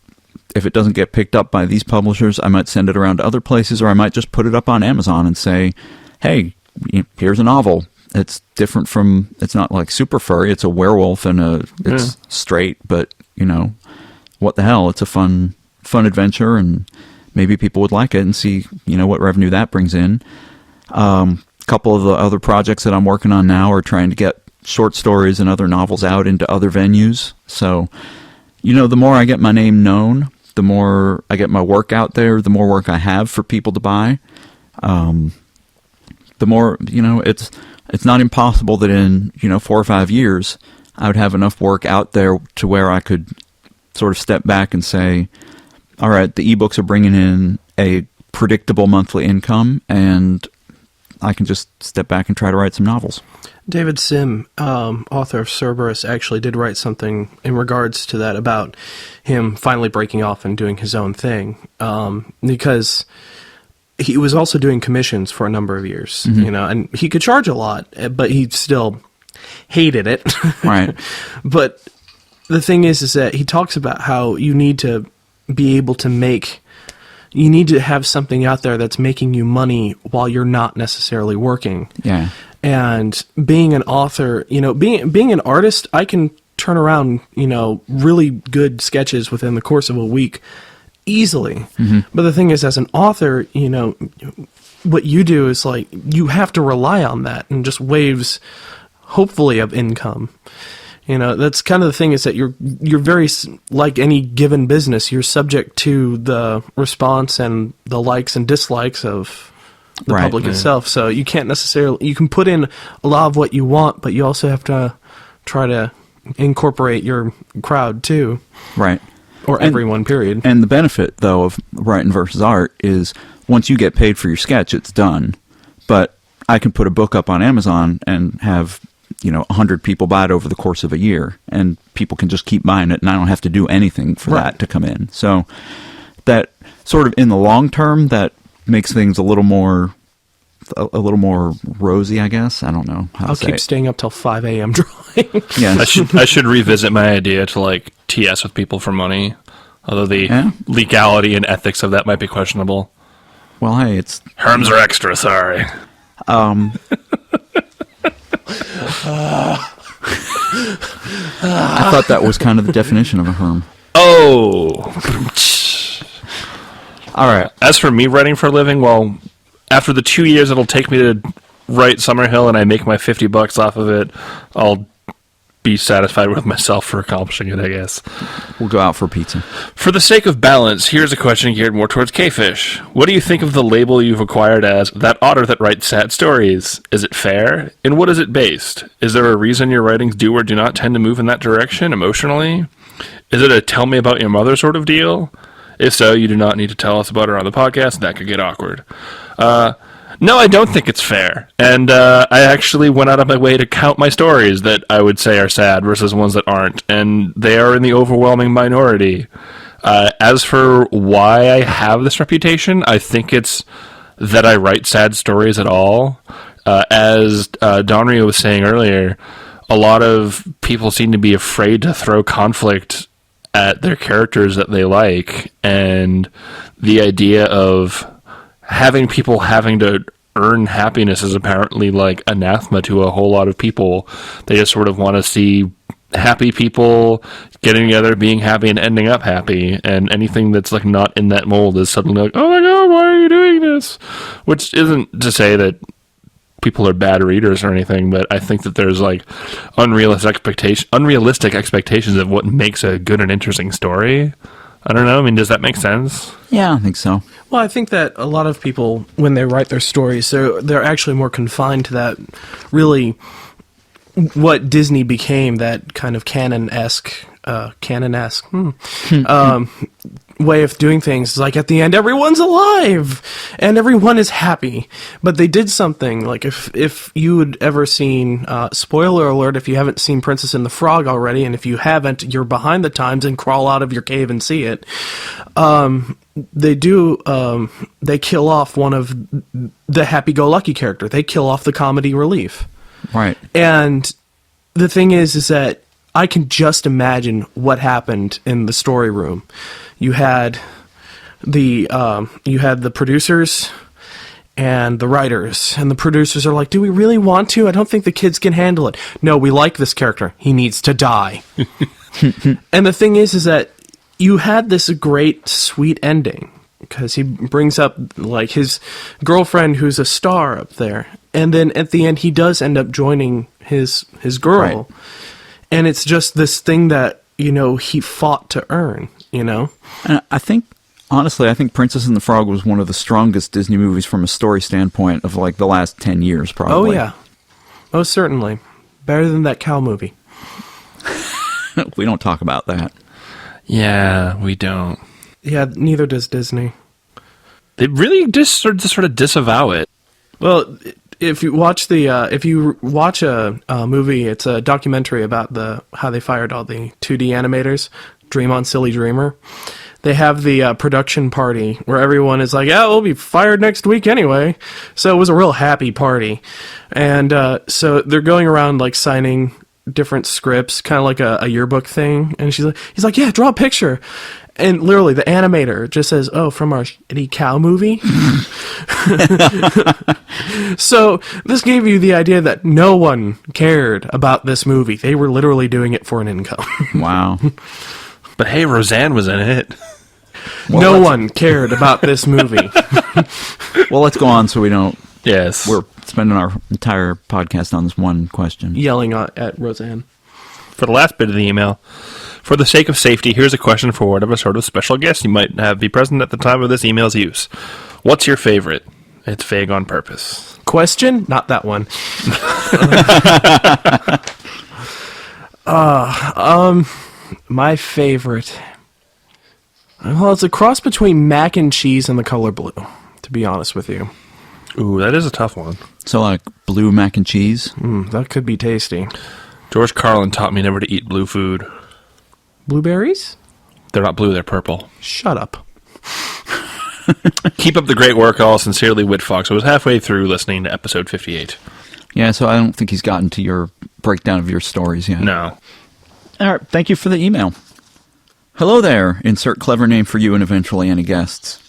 if it doesn't get picked up by these publishers, I might send it around to other places, or I might just put it up on Amazon and say, hey, here's a novel. It's different from, it's not like super furry, it's a werewolf and it's straight, but, what the hell, it's a fun adventure, and maybe people would like it and see, what revenue that brings in. A couple of the other projects that I'm working on now are trying to get short stories and other novels out into other venues. So, the more I get my name known, the more I get my work out there, the more work I have for people to buy. the more, it's not impossible that in, 4 or 5 years, I would have enough work out there to where I could sort of step back and say, all right, the ebooks are bringing in a predictable monthly income, and I can just step back and try to write some novels. David Sim, author of Cerberus, actually did write something in regards to that about him finally breaking off and doing his own thing, because he was also doing commissions for a number of years, and he could charge a lot, but he still hated it. Right. But the thing is that he talks about how you need to be able to you need to have something out there that's making you money while you're not necessarily working. Yeah. And being an author, being an artist, I can turn around, really good sketches within the course of a week easily. Mm-hmm. But the thing is, as an author, what you do is like, you have to rely on that and just waves, hopefully, of income. That's kind of the thing, is that you're very, like any given business, you're subject to the response and the likes and dislikes of the public itself. So you can't necessarily, you can put in a lot of what you want, but you also have to try to incorporate your crowd too. Right. Or everyone, period. And the benefit, though, of writing versus art is once you get paid for your sketch, it's done. But I can put a book up on Amazon and have 100 people buy it over the course of a year, and people can just keep buying it, and I don't have to do anything for that to come in. So that sort of in the long term, that makes things a little more rosy, I guess. I don't know how I'll to say keep it. staying up till 5 a.m. drawing. Yeah. I should revisit my idea to like TS with people for money, although the legality and ethics of that might be questionable. Well, hey, it's Herms are extra, sorry. I thought that was kind of the definition of a herm. Oh. All right. As for me writing for a living, well, after the 2 years it'll take me to write Summerhill and I make my $50 off of it, I'll be satisfied with myself for accomplishing it, I guess. We'll go out for pizza. For the sake of balance, here's a question geared more towards K-Fish. What do you think of the label you've acquired as that otter that writes sad stories? Is it fair? And what is it based? Is there a reason your writings do or do not tend to move in that direction emotionally? Is it a tell me about your mother sort of deal? If so, you do not need to tell us about her on the podcast. That could get awkward. No, I don't think it's fair. And I actually went out of my way to count my stories that I would say are sad versus ones that aren't. And they are in the overwhelming minority. As for why I have this reputation, I think it's that I write sad stories at all. As Donryu was saying earlier, a lot of people seem to be afraid to throw conflict at their characters that they like. And the idea of having people having to earn happiness is apparently like anathema to a whole lot of people. They just sort of want to see happy people getting together, being happy, and ending up happy. And anything that's like not in that mold is suddenly like, oh my god, why are you doing this? Which isn't to say that people are bad readers or anything, but I think that there's like unrealistic expectations of what makes a good and interesting story. I don't know. I mean, does that make sense? Yeah, I think so. Well, I think that a lot of people, when they write their stories, they're actually more confined to that, really, what Disney became, that kind of canon-esque way of doing things. Like, at the end, everyone's alive, and everyone is happy. But they did something, like, if you had ever seen, spoiler alert, if you haven't seen Princess and the Frog already, and if you haven't, you're behind the times and crawl out of your cave and see it. They kill off one of the happy-go-lucky character. They kill off the comedy relief. Right. And the thing is that I can just imagine what happened in the story room. You had the producers and the writers, and the producers are like, do we really want to? I don't think the kids can handle it. No, we like this character. He needs to die. And the thing is that you had this great, sweet ending, because he brings up like his girlfriend who's a star up there. And then at the end, he does end up joining his girl. Right. And it's just this thing that, he fought to earn, And I think Honestly, I think Princess and the Frog was one of the strongest Disney movies from a story standpoint of like the last 10 years, probably. Oh, yeah. Most certainly. Better than that cow movie. We don't talk about that. Yeah, we don't. Yeah, neither does Disney. They really just sort of disavow it. Well, if you watch a movie, it's a documentary about how they fired all the 2D animators, Dream On Silly Dreamer. They have the production party where everyone is like, yeah, we'll be fired next week anyway. So it was a real happy party. And so they're going around like signing different scripts, kind of like a yearbook thing. And he's like, yeah, draw a picture. And literally the animator just says, oh, from our shitty cow movie. So this gave you the idea that no one cared about this movie. They were literally doing it for an income. Wow. But hey, Roseanne was in it. Well, no one cared about this movie. Well, let's go on so we don't... Yes. We're spending our entire podcast on this one question. Yelling at Roseanne. For the last bit of the email, for the sake of safety, here's a question for whatever sort of special guest you might have be present at the time of this email's use. What's your favorite? It's vague on purpose. Question? Not that one. My favorite. Well, it's a cross between mac and cheese and the color blue, to be honest with you. Ooh, that is a tough one. So like blue mac and cheese? That could be tasty. George Carlin taught me never to eat blue food. Blueberries? They're not blue, they're purple. Shut up. Keep up the great work, all sincerely, Whitfox. I was halfway through listening to episode 58. Yeah, so I don't think he's gotten to your breakdown of your stories yet. No. All right, thank you for the email. Hello there. Insert clever name for you and eventually any guests.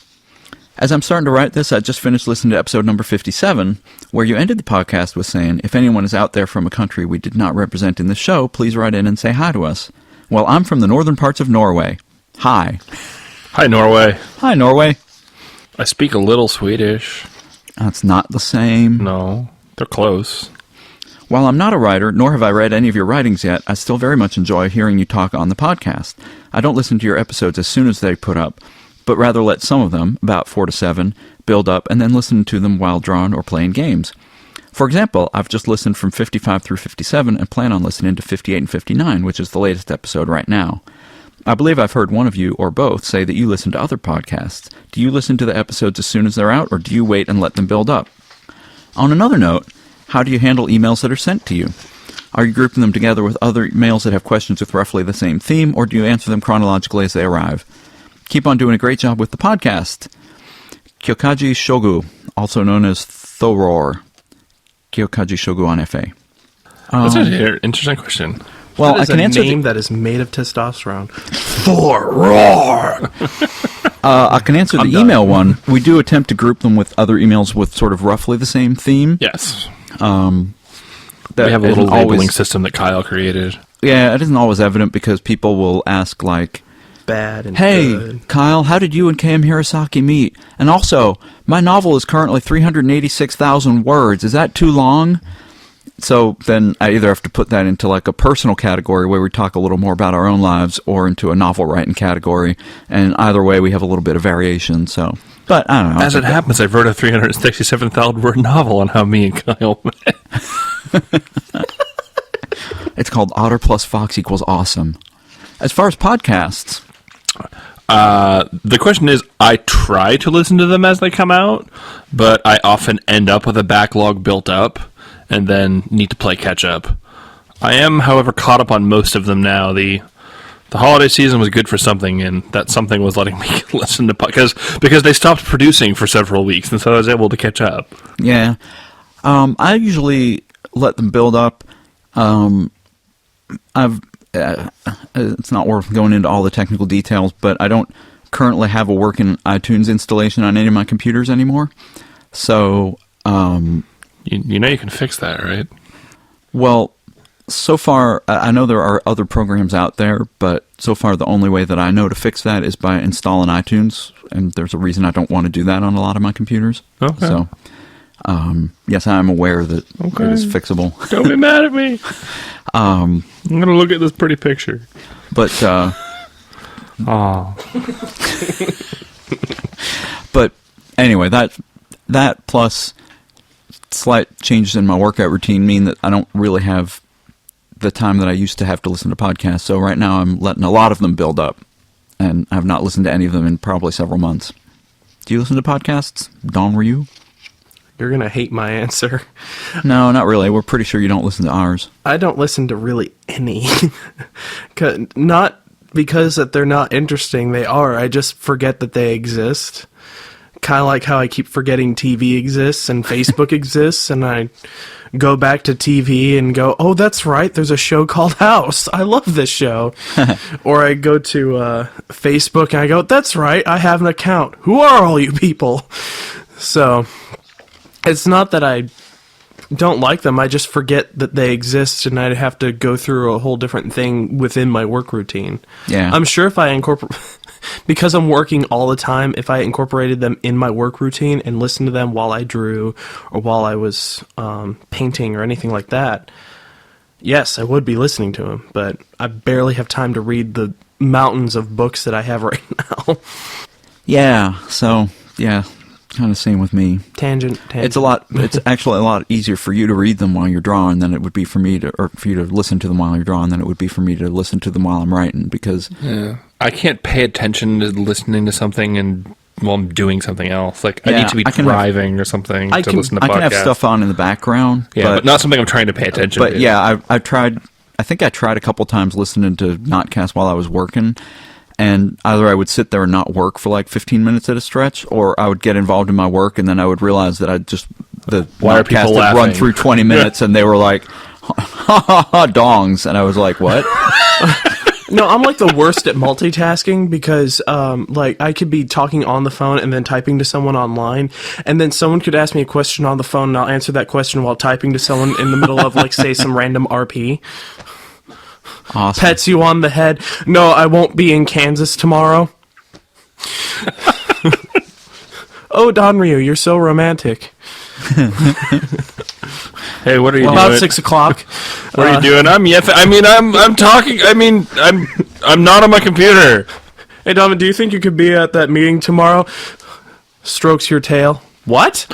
As I'm starting to write this, I just finished listening to episode number 57, where you ended the podcast with saying, if anyone is out there from a country we did not represent in this show, please write in and say hi to us. Well, I'm from the northern parts of Norway. Hi. Hi, Norway. Hi, Norway. I speak a little Swedish. That's not the same. No, they're close. While I'm not a writer, nor have I read any of your writings yet, I still very much enjoy hearing you talk on the podcast. I don't listen to your episodes as soon as they put up, but rather let some of them, about 4 to 7, build up and then listen to them while drawing or playing games. For example, I've just listened from 55 through 57 and plan on listening to 58 and 59, which is the latest episode right now. I believe I've heard one of you, or both, say that you listen to other podcasts. Do you listen to the episodes as soon as they're out, or do you wait and let them build up? On another note, how do you handle emails that are sent to you? Are you grouping them together with other emails that have questions with roughly the same theme, or do you answer them chronologically as they arrive? Keep on doing a great job with the podcast. Kyokaji Shogu, also known as Thoror. Kyokaji Shogu on FA. That's an interesting question. Well, That is I can a answer name that is made of testosterone. I can answer the email one. We do attempt to group them with other emails with sort of roughly the same theme. Yes. That We have a little isn't labeling always, system that Kyle created. yeah, it isn't always evident because people will ask like, Bad and hey, good. Kyle, how did you and K.M. Hirosaki meet? And also, my novel is currently 386,000 words. Is that too long? So then I either have to put that into like a personal category where we talk a little more about our own lives or into a novel writing category. And either way, we have a little bit of variation. So, but I don't know. As it happens, I wrote a 367,000 word novel on how me and Kyle met. It's called Otter plus Fox equals awesome. As far as podcasts, The question is, I try to listen to them as they come out, but I often end up with a backlog built up and then need to play catch up. I am, however, caught up on most of them now. The holiday season was good for something, and that something was letting me listen to podcasts because they stopped producing for several weeks, and so I was able to catch up. yeah, I usually let them build up. It's not worth going into all the technical details, but I don't currently have a working iTunes installation on any of my computers anymore. So, You know you can fix that, right? well, so far, I know there are other programs out there, but so far the only way that I know to fix that is by installing iTunes, and there's a reason I don't want to do that on a lot of my computers. Okay. So, yes, I'm aware that it is fixable. Don't be mad at me. I'm going to look at this pretty picture. But, Oh. But anyway, that plus slight changes in my workout routine mean that I don't really have the time that I used to have to listen to podcasts. So right now I'm letting a lot of them build up, and I've not listened to any of them in probably several months. Do you listen to podcasts, Donryu? You're going to hate my answer. No, not really. We're pretty sure you don't listen to ours. I don't listen to really any. Not because that they're not interesting. They are. I just forget that they exist. Kind of like how I keep forgetting TV exists and Facebook exists, and I go back to TV and go, oh, that's right, there's a show called House. I love this show. Or I go to Facebook and I go, that's right, I have an account. Who are all you people? So it's not that I don't like them, I just forget that they exist, and I'd have to go through a whole different thing within my work routine. Yeah. I'm sure if I incorporate, because I'm working all the time, if I incorporated them in my work routine and listened to them while I drew or while I was painting or anything like that, yes, I would be listening to them, but I barely have time to read the mountains of books that I have right now. Yeah, so, yeah, kind of same with me. Tangent. It's actually a lot easier for you to read them while you're drawing than it would be for me to, or for you to listen to them while you're drawing than it would be for me to listen to them while I'm writing, because... Yeah. I can't pay attention to listening to something and while I'm doing something else. Like, I need to be driving or something to listen to podcasts. I can have stuff on in the background. Yeah, but not something I'm trying to pay attention to. But yeah, I tried a couple times listening to Notcast while I was working, and either I would sit there and not work for like 15 minutes at a stretch, or I would get involved in my work, and then I would realize that the Notcast had run through 20 minutes, and they were like, ha ha ha, dongs, and I was like, what? No, I'm like the worst at multitasking because, like, I could be talking on the phone and then typing to someone online, and then someone could ask me a question on the phone, and I'll answer that question while typing to someone in the middle of, like, say, some random RP. Awesome. Pets you on the head. No, I won't be in Kansas tomorrow. Oh, Donryu, you're so romantic. Hey, what are you doing? About 6 o'clock. What are you doing? I'm talking. I'm not on my computer. Hey, Donovan, do you think you could be at that meeting tomorrow? Strokes your tail. What?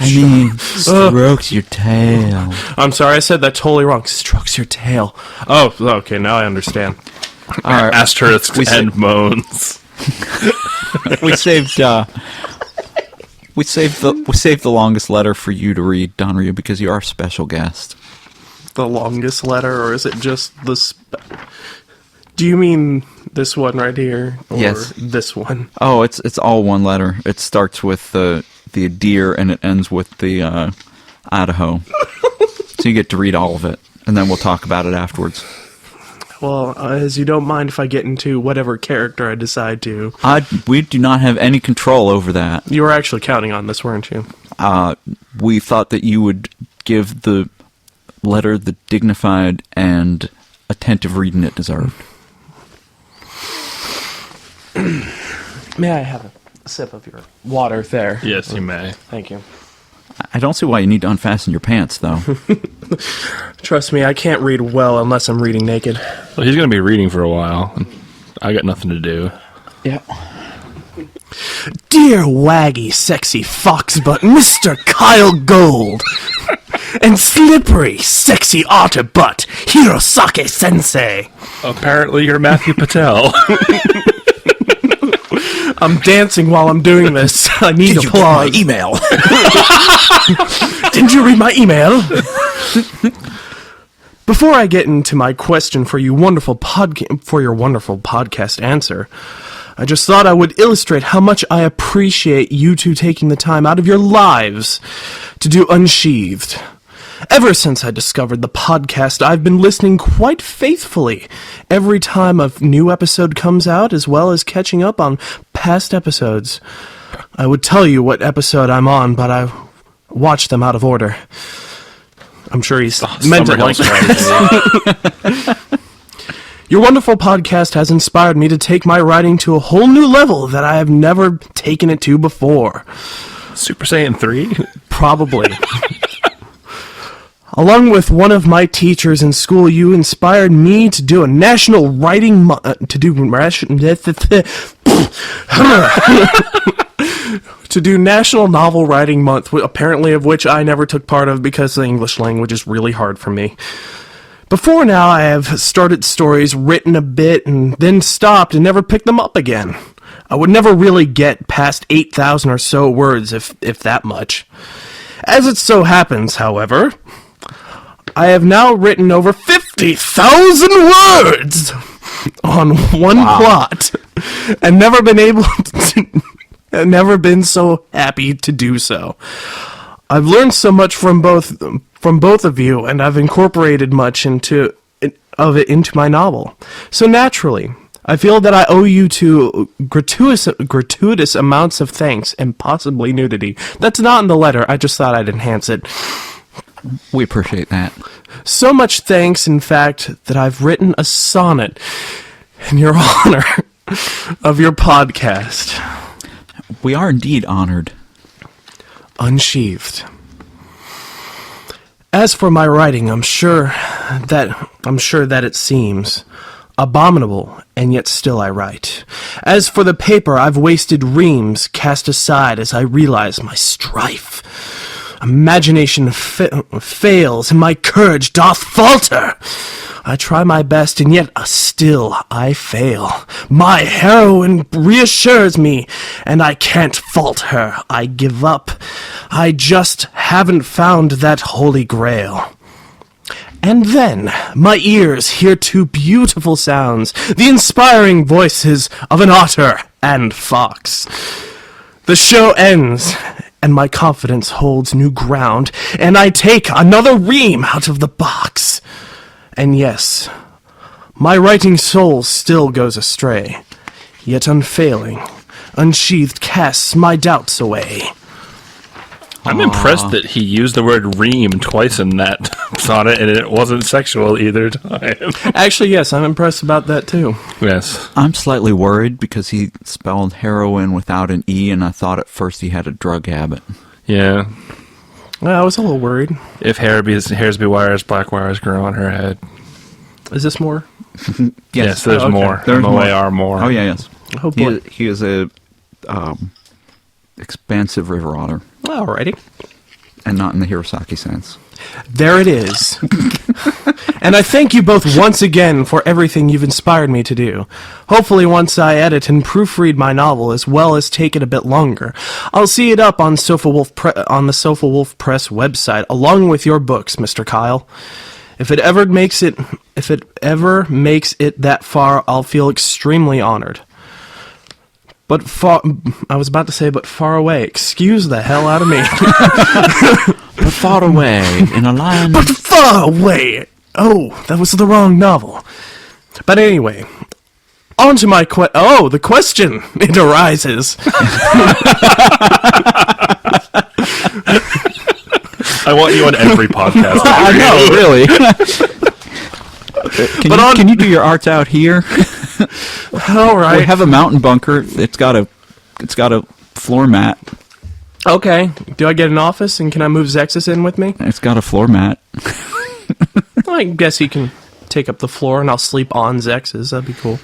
Strokes your tail. I'm sorry, I said that totally wrong. Strokes your tail. Oh, okay, now I understand. All right. Asterisk and moans. We saved the longest letter for you to read, Donryu, because you are a special guest. The longest letter, or is it just the... Do you mean this one right here? Or yes. This one? Oh, it's all one letter. It starts with the deer and it ends with the Idaho. So you get to read all of it, and then we'll talk about it afterwards. Well, as you don't mind if I get into whatever character I decide to. We do not have any control over that. You were actually counting on this, weren't you? We thought that you would give the letter the dignified and attentive reading it deserved. May I have a sip of your water there? Yes, you may. Thank you. I don't see why you need to unfasten your pants, though. Trust me, I can't read well unless I'm reading naked. Well, he's going to be reading for a while. I got nothing to do. Yeah. Dear waggy, sexy foxbutt, Mr. Kyle Gold, and slippery, sexy otter butt, Hirosake Sensei. Apparently, you're Matthew Patel. I'm dancing while I'm doing this. I need applause. Did you get my email? Didn't you read my email? Before I get into my question for your wonderful podcast answer, I just thought I would illustrate how much I appreciate you two taking the time out of your lives to do Unsheathed. Ever since I discovered the podcast, I've been listening quite faithfully every time a new episode comes out, as well as catching up on past episodes. I would tell you what episode I'm on, but I watch them out of order. I'm sure he's meant it like that. Your wonderful podcast has inspired me to take my writing to a whole new level that I have never taken it to before. Super Saiyan 3? Probably. Along with one of my teachers in school, you inspired me to do a national writing to do National Novel Writing Month, apparently of which I never took part of because the English language is really hard for me. Before now, I have started stories, written a bit, and then stopped and never picked them up again. I would never really get past 8,000 or so words, if that much. As it so happens, however, I have now written over 50,000 words on one plot, and never been so happy to do so. I've learned so much from both of you, and I've incorporated much of it into my novel. So naturally, I feel that I owe you two gratuitous amounts of thanks and possibly nudity. That's not in the letter. I just thought I'd enhance it. We appreciate that. So much thanks, in fact, that I've written a sonnet in your honor of your podcast. We are indeed honored. Unsheathed. As for my writing, I'm sure that it seems abominable, and yet still I write. As for the paper, I've wasted reams cast aside as I realize my strife. Imagination fails, and my courage doth falter. I try my best, and yet still I fail. My heroine reassures me, and I can't fault her. I give up. I just haven't found that holy grail. And then my ears hear two beautiful sounds, the inspiring voices of an otter and fox. The show ends, and my confidence holds new ground, and I take another ream out of the box. And yes, my writing soul still goes astray, yet unfailing, Unsheathed casts my doubts away. I'm impressed that he used the word ream twice in that sonnet, and it wasn't sexual either time. Actually, yes, I'm impressed about that too. Yes. I'm slightly worried because he spelled heroin without an E, and I thought at first he had a drug habit. Yeah. Well, I was a little worried. If hairs be wires, black wires grow on her head. Is this more? Yes, there's okay. more. There's MOAR more. Oh, yeah, yes. Oh, boy. He is a expansive river otter, Alrighty. and not in the Hirosaki sense. There it is. And I thank you both once again for everything you've inspired me to do. Hopefully once I edit and proofread my novel, as well as take it a bit longer, I'll see it up on on the Sofa Wolf Press website, along with your books, Mr. Kyle. If it ever makes it that far, I'll feel extremely honored. But I was about to say, but far away. Excuse the hell out of me. But far away, in a line... But far away! Oh, that was the wrong novel. But anyway, on to my the question! It arises. I want you on every podcast. I know, really. Can you do your arts out here? All right. We have a mountain bunker. It's got a floor mat. Okay. Do I get an office, and can I move Zexus in with me? It's got a floor mat. I guess he can take up the floor, and I'll sleep on Zexus. That'd be cool.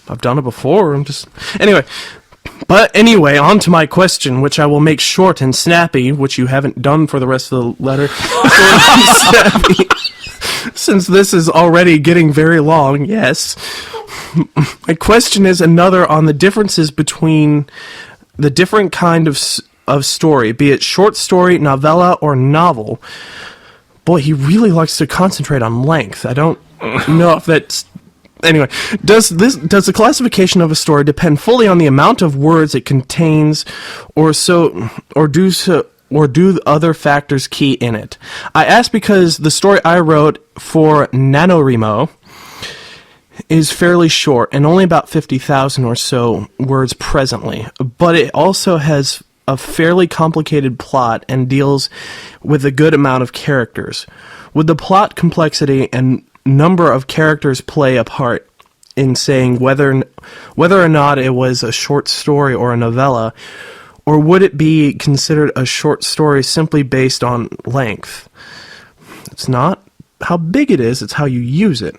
I've done it before. Anyway, on to my question, which I will make short and snappy, which you haven't done for the rest of the letter. Since this is already getting very long, yes. My question is another on the differences between the different kind of story, be it short story, novella, or novel. Boy, he really likes to concentrate on length. I don't know if that's... Anyway, does the classification of a story depend fully on the amount of words it contains, or do other factors key in it? I ask because the story I wrote for NaNoWriMo is fairly short and only about 50,000 or so words presently, but it also has a fairly complicated plot and deals with a good amount of characters. Would the plot complexity and number of characters play a part in saying whether or not it was a short story or a novella, or would it be considered a short story simply based on length? It's not? how big it is, it's how you use it.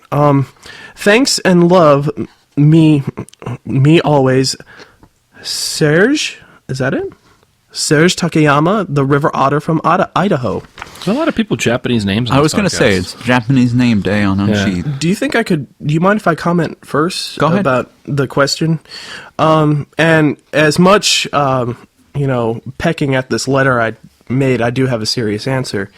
Thanks and love, me always, Serge, is that it? Serge Takayama, the river otter from Idaho. There's a lot of people with Japanese names. I was going to say, it's Japanese name day on Unsheathed. Do you mind if I comment first Go ahead. about the question? And as much, pecking at this letter I made, I do have a serious answer.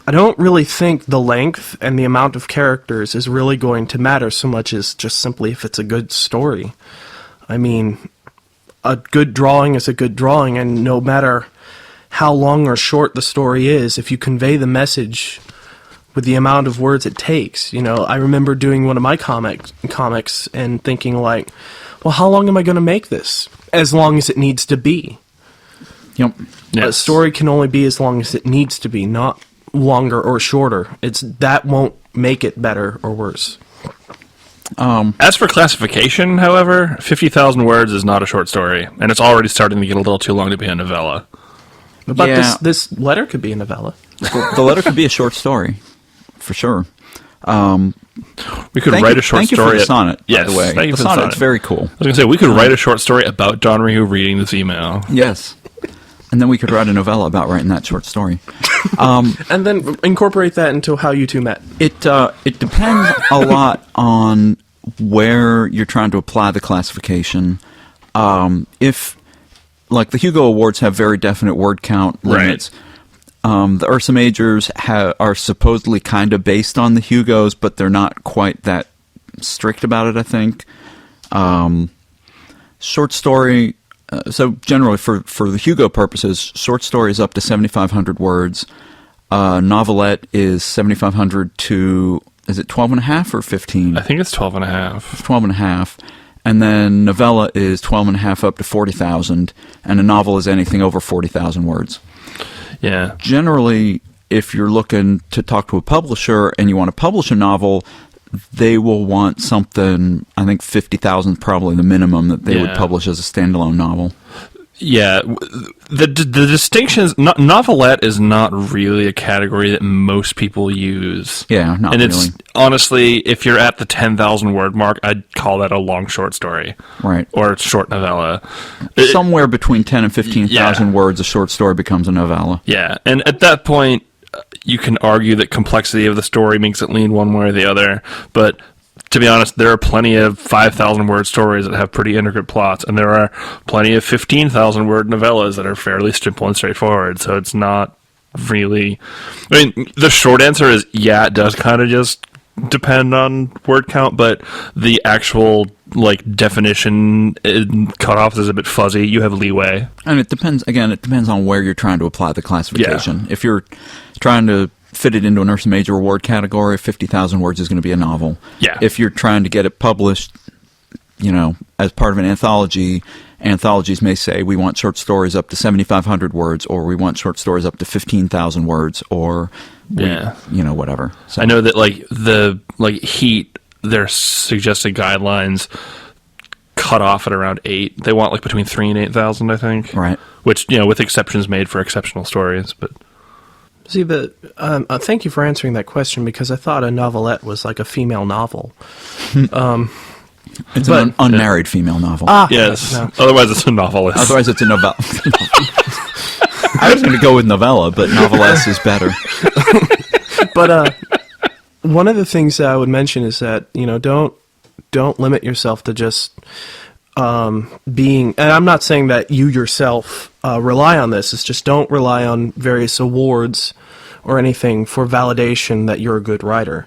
I don't really think the length and the amount of characters is really going to matter so much as just simply if it's a good story. I mean, a good drawing is a good drawing, and no matter how long or short the story is, if you convey the message with the amount of words it takes. I remember doing one of my comics and thinking like, well, how long am I going to make this? As long as it needs to be. Yep. Yes. A story can only be as long as it needs to be, not longer or shorter. That won't make it better or worse. As for classification, however, 50,000 words is not a short story, and it's already starting to get a little too long to be a novella. But Yeah. this letter could be a novella. The letter could be a short story, for sure. We could write a short thank story. You for the sonnet, yes, by the way. thank you The for the sonnet's sonnet. very cool. I was going to say, we could write a short story about Donryu reading this email. Yes. And then we could write a novella about writing that short story. And then incorporate that into how you two met. It depends a lot on where you're trying to apply the classification. If, like, the Hugo Awards have very definite word count limits. The Ursa Majors are supposedly kind of based on the Hugos, but they're not quite that strict about it, I think. Short story... so generally, for the Hugo purposes, short story is up to 7,500 words. Novelette is 7,500 to, is it 12.5 or 15? I think it's 12 and a half. It's 12.5. And then novella is 12.5 up to 40,000. And a novel is anything over 40,000 words. Yeah. Generally, if you're looking to talk to a publisher and you want to publish a novel, they will want something, I think 50,000 is probably the minimum that they would publish as a standalone novel. Yeah, the distinction is, novelette is not really a category that most people use. Yeah, not and really. it's, honestly, if you're at the 10,000 word mark, I'd call that a long short story. Right. Or short novella. Somewhere between 10 and 15,000 words, a short story becomes a novella. Yeah, and at that point, you can argue that complexity of the story makes it lean one way or the other, but to be honest, there are plenty of 5,000 word stories that have pretty intricate plots, and there are plenty of 15,000 word novellas that are fairly simple and straightforward, so it's not really... I mean, the short answer is, yeah, it does kind of just depend on word count, but the actual definition cutoffs is a bit fuzzy. You have leeway. And it depends on where you're trying to apply the classification. If you're trying to fit it into an Ursa Major award category, 50,000 words is going to be a novel. Yeah. If you're trying to get it published, as part of an anthology, anthologies may say we want short stories up to 7,500 words, or we want short stories up to 15,000 words, or whatever. So I know that the Heat, their suggested guidelines cut off at around 8. They want between 3 and 8,000, I think. Right. Which, with exceptions made for exceptional stories, but... See, thank you for answering that question, because I thought a novelette was like a female novel. It's an unmarried female novel. Yes. No. Otherwise, it's a novelist. Otherwise, it's a novella. I was going to go with novella, but noveless is better. But one of the things that I would mention is that don't limit yourself to just being. And I'm not saying that you yourself rely on this. It's just don't rely on various awards or anything for validation that you're a good writer.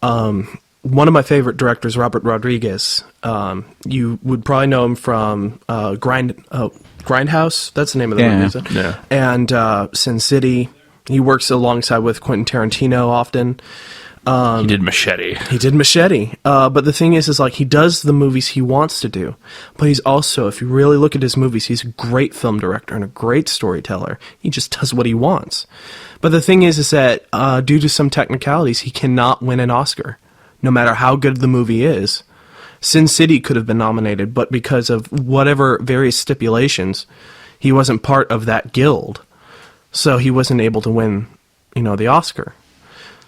One of my favorite directors, Robert Rodriguez. You would probably know him from Grindhouse. That's the name of the movie, isn't it? Yeah. And Sin City. He works alongside with Quentin Tarantino often. He did Machete. He did Machete. But the thing is he does the movies he wants to do. But he's also, if you really look at his movies, he's a great film director and a great storyteller. He just does what he wants. But the thing is that due to some technicalities, he cannot win an Oscar, no matter how good the movie is. Sin City could have been nominated, but because of whatever various stipulations, he wasn't part of that guild. So he wasn't able to win, the Oscar.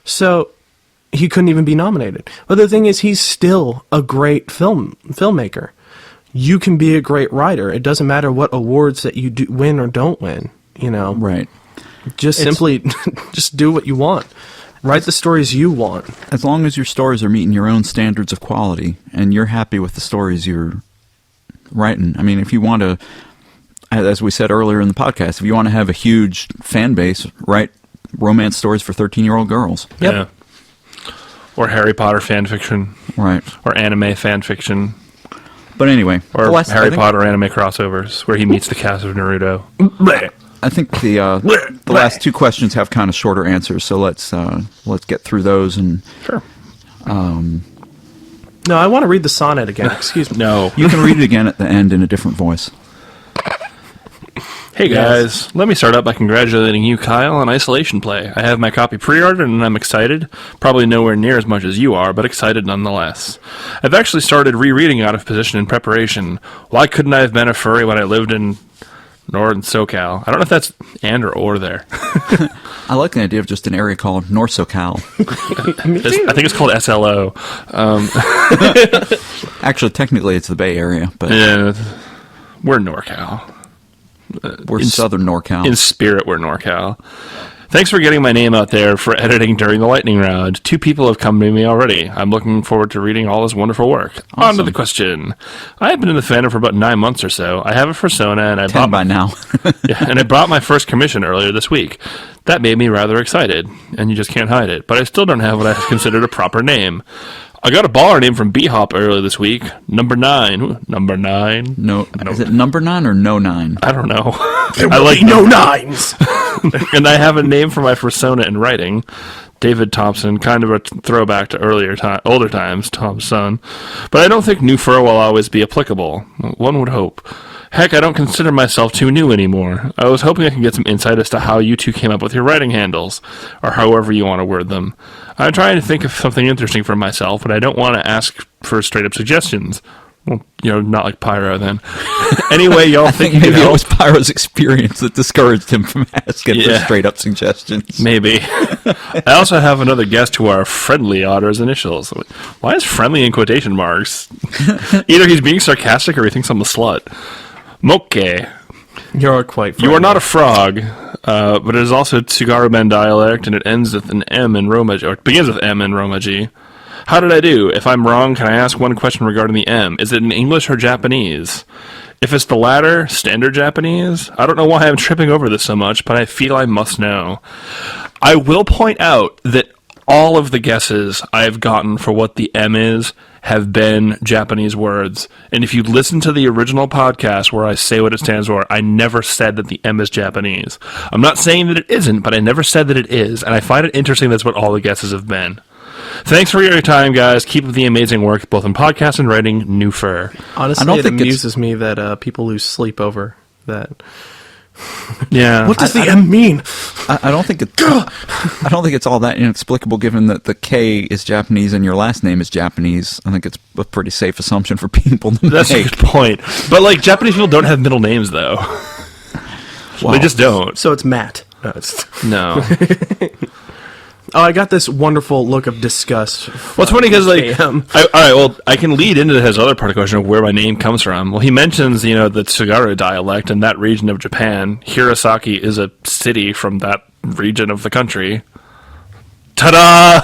So he couldn't even be nominated. But the thing is, he's still a great filmmaker. You can be a great writer. It doesn't matter what awards that you do win or don't win. Right. Just simply just do what you want. Write the stories you want. As long as your stories are meeting your own standards of quality and you're happy with the stories you're writing. I mean, if you want to, as we said earlier in the podcast, if you want to have a huge fan base, write romance stories for 13-year-old girls. Yep. Yeah. Or Harry Potter fan fiction. Right. Or anime fan fiction. But anyway. Or Harry Potter anime crossovers where he meets the cast of Naruto. I think the last two questions have kind of shorter answers, so let's get through those. And Sure. No, I want to read the sonnet again. Excuse me. No. you can read it again at the end in a different voice. Hey guys, let me start out by congratulating you, Kyle, on Isolation Play. I have my copy pre-ordered and I'm excited. Probably nowhere near as much as you are, but excited nonetheless. I've actually started rereading Out of Position in preparation. Why couldn't I have been a furry when I lived in Northern SoCal? I don't know if that's and or there. I like the idea of just an area called North SoCal. I think it's called SLO. Actually, technically, it's the Bay Area, but Yeah, we're NorCal. we're Southern NorCal. In spirit, we're NorCal. Thanks for getting my name out there for editing during the lightning round. 2 people have come to me already. I'm looking forward to reading all this wonderful work. Awesome. On to the question. I have been in the fandom for about 9 months or so. I have a persona, and I 10 by now. and I bought my first commission earlier this week. That made me rather excited, and you just can't hide it. But I still don't have what I considered a proper name. I got a baller name from B-Hop earlier this week. Number 9. Ooh, number 9. No, is it number 9 or no 9? I don't know. I like no nines. And I have a name for my persona in writing. David Thompson, kind of a throwback to older times, Tom's son. But I don't think new fur will always be applicable. One would hope. Heck, I don't consider myself too new anymore. I was hoping I could get some insight as to how you two came up with your writing handles, or however you want to word them. I'm trying to think of something interesting for myself, but I don't want to ask for straight-up suggestions. Well, not like Pyro, then. Anyway, y'all think you can maybe it help? was Pyro's experience that discouraged him from asking for straight-up suggestions. Maybe. I also have another guest who are Friendly Otter's initials. Why is friendly in quotation marks? Either he's being sarcastic or he thinks I'm a slut. Moke. You're quite You are not a frog, but it is also Tsugaru-ben dialect, and it ends with an M in Romaji, or it begins with M in Romaji. How did I do? If I'm wrong, can I ask one question regarding the M? Is it in English or Japanese? If it's the latter, standard Japanese? I don't know why I'm tripping over this so much, but I feel I must know. I will point out that all of the guesses I've gotten for what the M is have been Japanese words. And if you listen to the original podcast where I say what it stands for, I never said that the M is Japanese. I'm not saying that it isn't, but I never said that it is. And I find it interesting that's what all the guesses have been. Thanks for your time, guys. Keep up the amazing work, both in podcast and writing new fur. Honestly, I don't it think it's- amuses me that people lose sleep over that. Yeah. What does the M mean? I don't think I don't think it's all that inexplicable, given that the K is Japanese and your last name is Japanese. I think it's a pretty safe assumption for people to That's a make. good point. But, like, Japanese people don't have middle names, though. Well, They just don't. So it's Matt. No, it's... No. Oh, I got this wonderful look of disgust. Well, it's funny because, like, AM. all right, well, I can lead into his other part of the question of where my name comes from. Well, he mentions, the Tsugaru dialect in that region of Japan. Hirosaki is a city from that region of the country. Ta-da!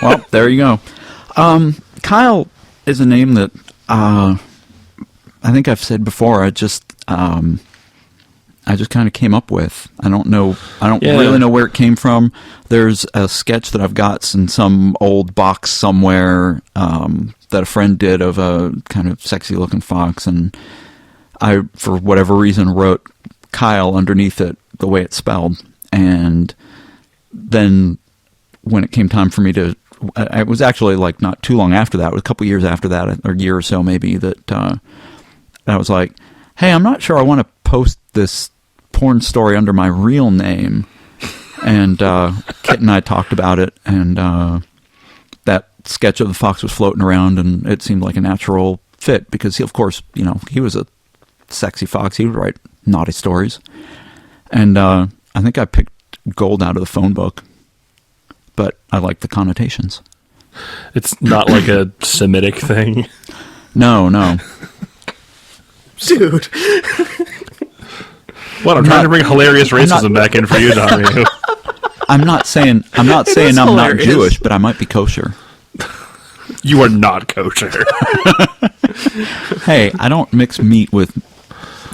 Well, there you go. Kyle is a name that I think I've said before. I just kind of came up with. I don't really know where it came from. There's a sketch that I've got in some old box somewhere that a friend did of a kind of sexy looking fox, and I, for whatever reason, wrote Kyle underneath it the way it's spelled. And then when it came time for me to, it was actually like not too long after that, it was a couple years after that, or a year or so maybe, that I was like, hey, I'm not sure I want to post this porn story under my real name. And Kit and I talked about it, and that sketch of the fox was floating around, and it seemed like a natural fit because he, of course, he was a sexy fox. He would write naughty stories. And I think I picked gold out of the phone book, but I like the connotations. It's not like a Semitic thing. No. Dude. What? I'm trying to bring hilarious racism back in for you, Donryu. I'm not saying I'm not hilarious. Jewish, but I might be kosher. You are not kosher. Hey, I don't mix meat with.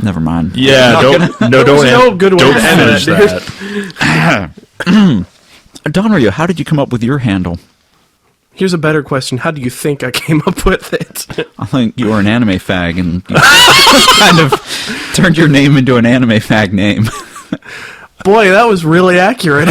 Never mind. Yeah, don't good way don't to end finish that, that. Donryu, how did you come up with your handle? Here's a better question. How do you think I came up with it? I think you were an anime fag, and you kind of turned your name into an anime fag name. Boy, that was really accurate.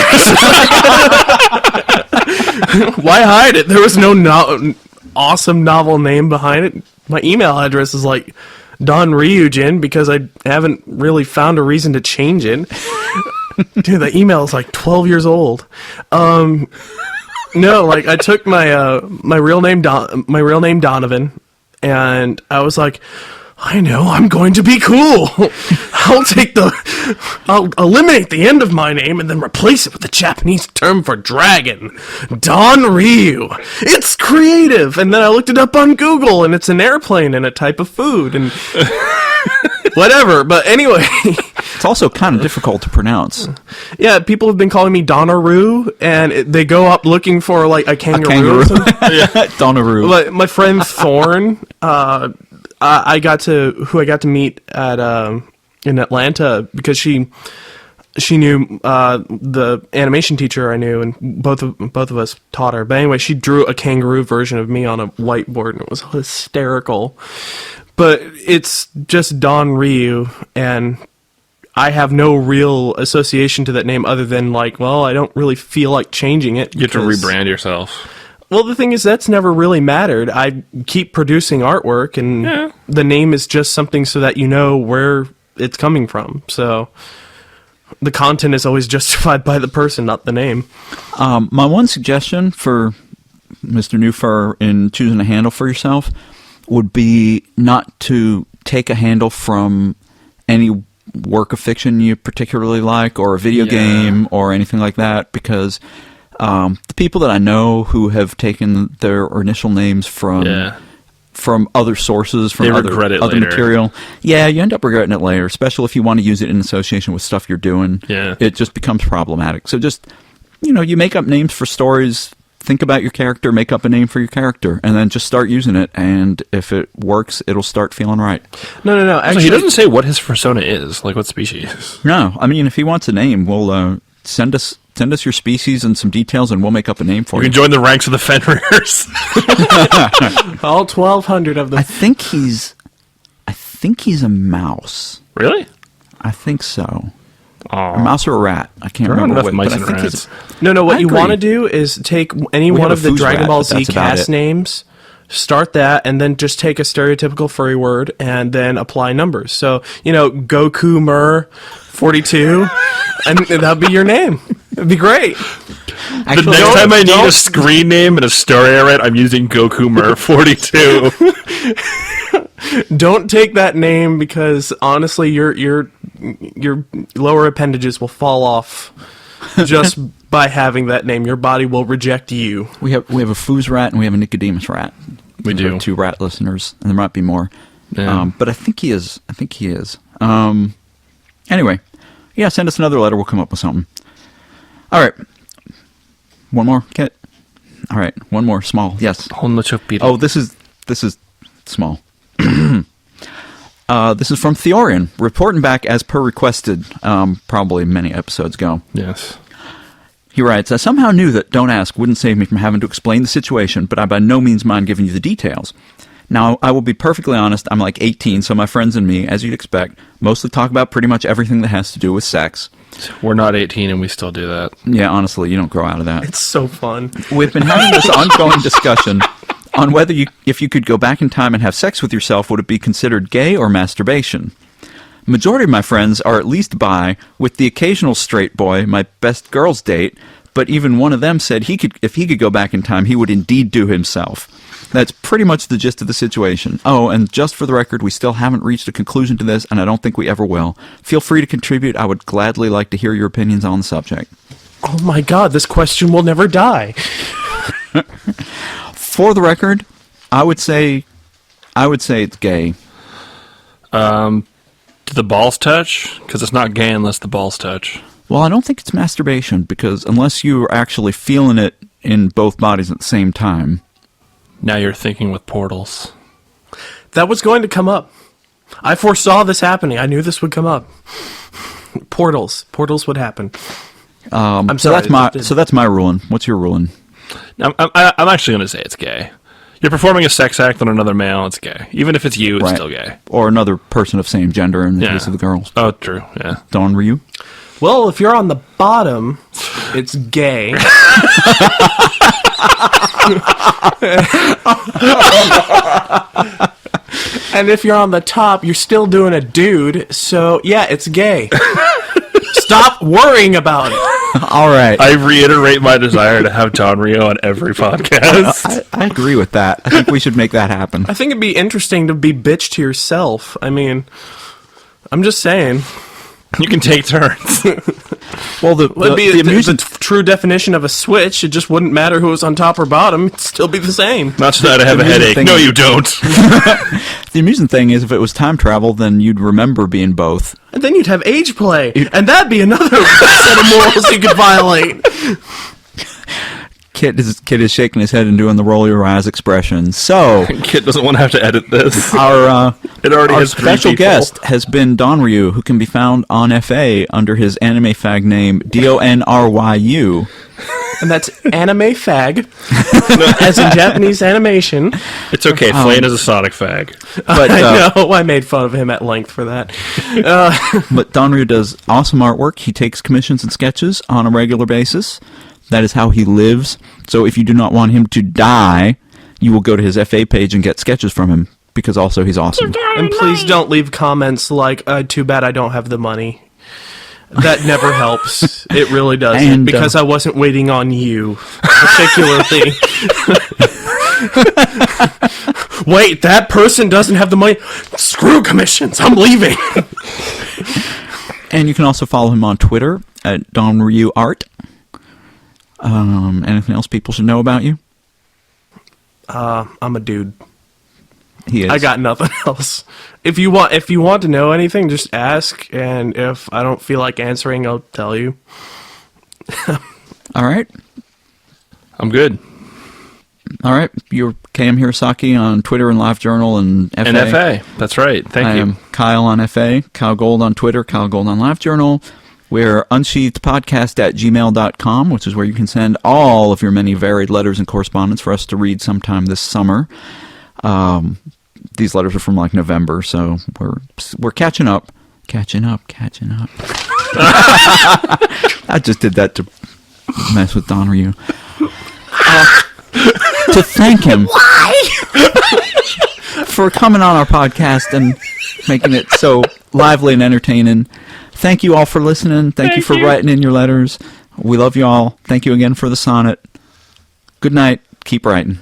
Why hide it? There was no awesome novel name behind it. My email address is like Donryu because I haven't really found a reason to change it. Dude, the email is like 12 years old. No, like I took my my real name Donovan, and I was like, I know, I'm going to be cool. I'll eliminate the end of my name and then replace it with the Japanese term for dragon, Donryu. It's creative. And then I looked it up on Google, and it's an airplane and a type of food and whatever. But anyway. It's also kind of difficult to pronounce. Yeah, people have been calling me Donryu, and they go up looking for like a kangaroo. Or something. Donryu. But my friend Thorne, I got to meet at in Atlanta because she knew the animation teacher I knew, and both of us taught her. But anyway, she drew a kangaroo version of me on a whiteboard, and it was hysterical. But it's just Donryu, and I have no real association to that name other than like, well, I don't really feel like changing it. You have to rebrand yourself. Well, the thing is, that's never really mattered. I keep producing artwork, and the name is just something so that you know where it's coming from. So the content is always justified by the person, not the name. My one suggestion for Mr. Newfur in choosing a handle for yourself would be not to take a handle from any work of fiction you particularly like, or a video game, or anything like that, because the people that I know who have taken their initial names from other sources, from other material, you end up regretting it later, especially if you want to use it in association with stuff you're doing. It just becomes problematic. So just, you make up names for stories, think about your character, make up a name for your character, and then just start using it, and if it works, it'll start feeling right. No. Actually, so he doesn't say what his persona is, like what species. No, I mean, if he wants a name, we'll send us your species and some details, and we'll make up a name for you. You can join the ranks of the Fenrir's. All 1,200 of them. I think he's a mouse. Really? I think so. Aww. A mouse or a rat. I can't There remember aren't what. enough But I mice think and he's. rats. No, what I you agree. want to do is take any We one have of a the foos Dragon rat, Ball but Z that's about cast it. names, start that, and then just take a stereotypical furry word and then apply numbers. So, Goku Mer 42, and that'd be your name. It'd be great. The next time I need a screen name and a story I write, I'm using Goku Mer 42. Don't take that name because honestly, your lower appendages will fall off just by having that name. Your body will reject you. We have a foos rat and we have a Nicodemus rat. We Those do. are 2 rat listeners, and there might be more. Yeah. But I think he is. Anyway, send us another letter. We'll come up with something. All right. One more, Kit. All right, one more, small. Yes. Oh, this is small. This is from Theorian, reporting back as per requested, probably many episodes ago. Yes. He writes, I somehow knew that Don't Ask wouldn't save me from having to explain the situation, but I by no means mind giving you the details. Now, I will be perfectly honest, I'm like 18, so my friends and me, as you'd expect, mostly talk about pretty much everything that has to do with sex. We're not 18 and we still do that. Yeah, honestly, you don't grow out of that. It's so fun. We've been having this ongoing discussion on whether if you could go back in time and have sex with yourself, would it be considered gay or masturbation? Majority of my friends are at least bi, with the occasional straight boy, my best girl's date, but even one of them said if he could go back in time, he would indeed do himself. That's pretty much the gist of the situation. Oh, and just for the record, we still haven't reached a conclusion to this, and I don't think we ever will. Feel free to contribute. I would gladly like to hear your opinions on the subject. Oh my god, this question will never die. For the record, I would say it's gay. Do the balls touch? Because it's not gay unless the balls touch. Well, I don't think it's masturbation, because unless you're actually feeling it in both bodies at the same time. Now you're thinking with portals. That was going to come up. I foresaw this happening. I knew this would come up. Portals would happen. I'm sorry. So that's my ruling. What's your ruling? I'm actually going to say it's gay. You're performing a sex act on another male, it's gay. Even if it's you, it's still gay. Or another person of same gender in the case of the girls. Oh, true, yeah. Donryu? Well, if you're on the bottom, it's gay. And if you're on the top, you're still doing a dude, so yeah, it's gay. Stop worrying about it. All right. I reiterate my desire to have Donryu on every podcast. I agree with that. I think we should make that happen. I think it'd be interesting to be bitch to yourself. I mean, I'm just saying. You can take turns. Well, the true definition of a switch. It just wouldn't matter who was on top or bottom. It'd still be the same. Not tonight, I have a headache. No, you don't. The amusing thing is, if it was time travel, then you'd remember being both. And then you'd have age play. And that'd be another set of morals you could violate. Kit is shaking his head and doing the roll your eyes expression. So Kit doesn't want to have to edit this. Our has special guest has been Donryu, who can be found on FA under his anime fag name Donryu. And that's anime fag, as in Japanese animation. It's okay. Flane is a Sonic fag. But I know. I made fun of him at length for that. But Donryu does awesome artwork. He takes commissions and sketches on a regular basis. That is how he lives. So if you do not want him to die, you will go to his FA page and get sketches from him, because also he's awesome. And please don't leave comments like, too bad I don't have the money. That never helps. It really doesn't. Because I wasn't waiting on you, particularly. Wait, that person doesn't have the money? Screw commissions. I'm leaving. And you can also follow him on Twitter at Donryu Art. Anything else people should know about you? I'm a dude. He is. I got nothing else. If you want to know anything, just ask, and if I don't feel like answering, I'll tell you. All right. I'm good. All right. You're Cam Hirosaki on Twitter and LiveJournal and FA. And FA. That's right. Thank you. I am Kyle on FA, Kyle Gold on Twitter, Kyle Gold on LiveJournal. We're unsheathedpodcast@gmail.com, which is where you can send all of your many varied letters and correspondence for us to read sometime this summer. These letters are from like November, so we're catching up. Catching up. I just did that to mess with Donryu. To thank him. Why? For coming on our podcast and making it so lively and entertaining. Thank you all for listening. Thank you for writing in your letters. We love you all. Thank you again for the sonnet. Good night. Keep writing.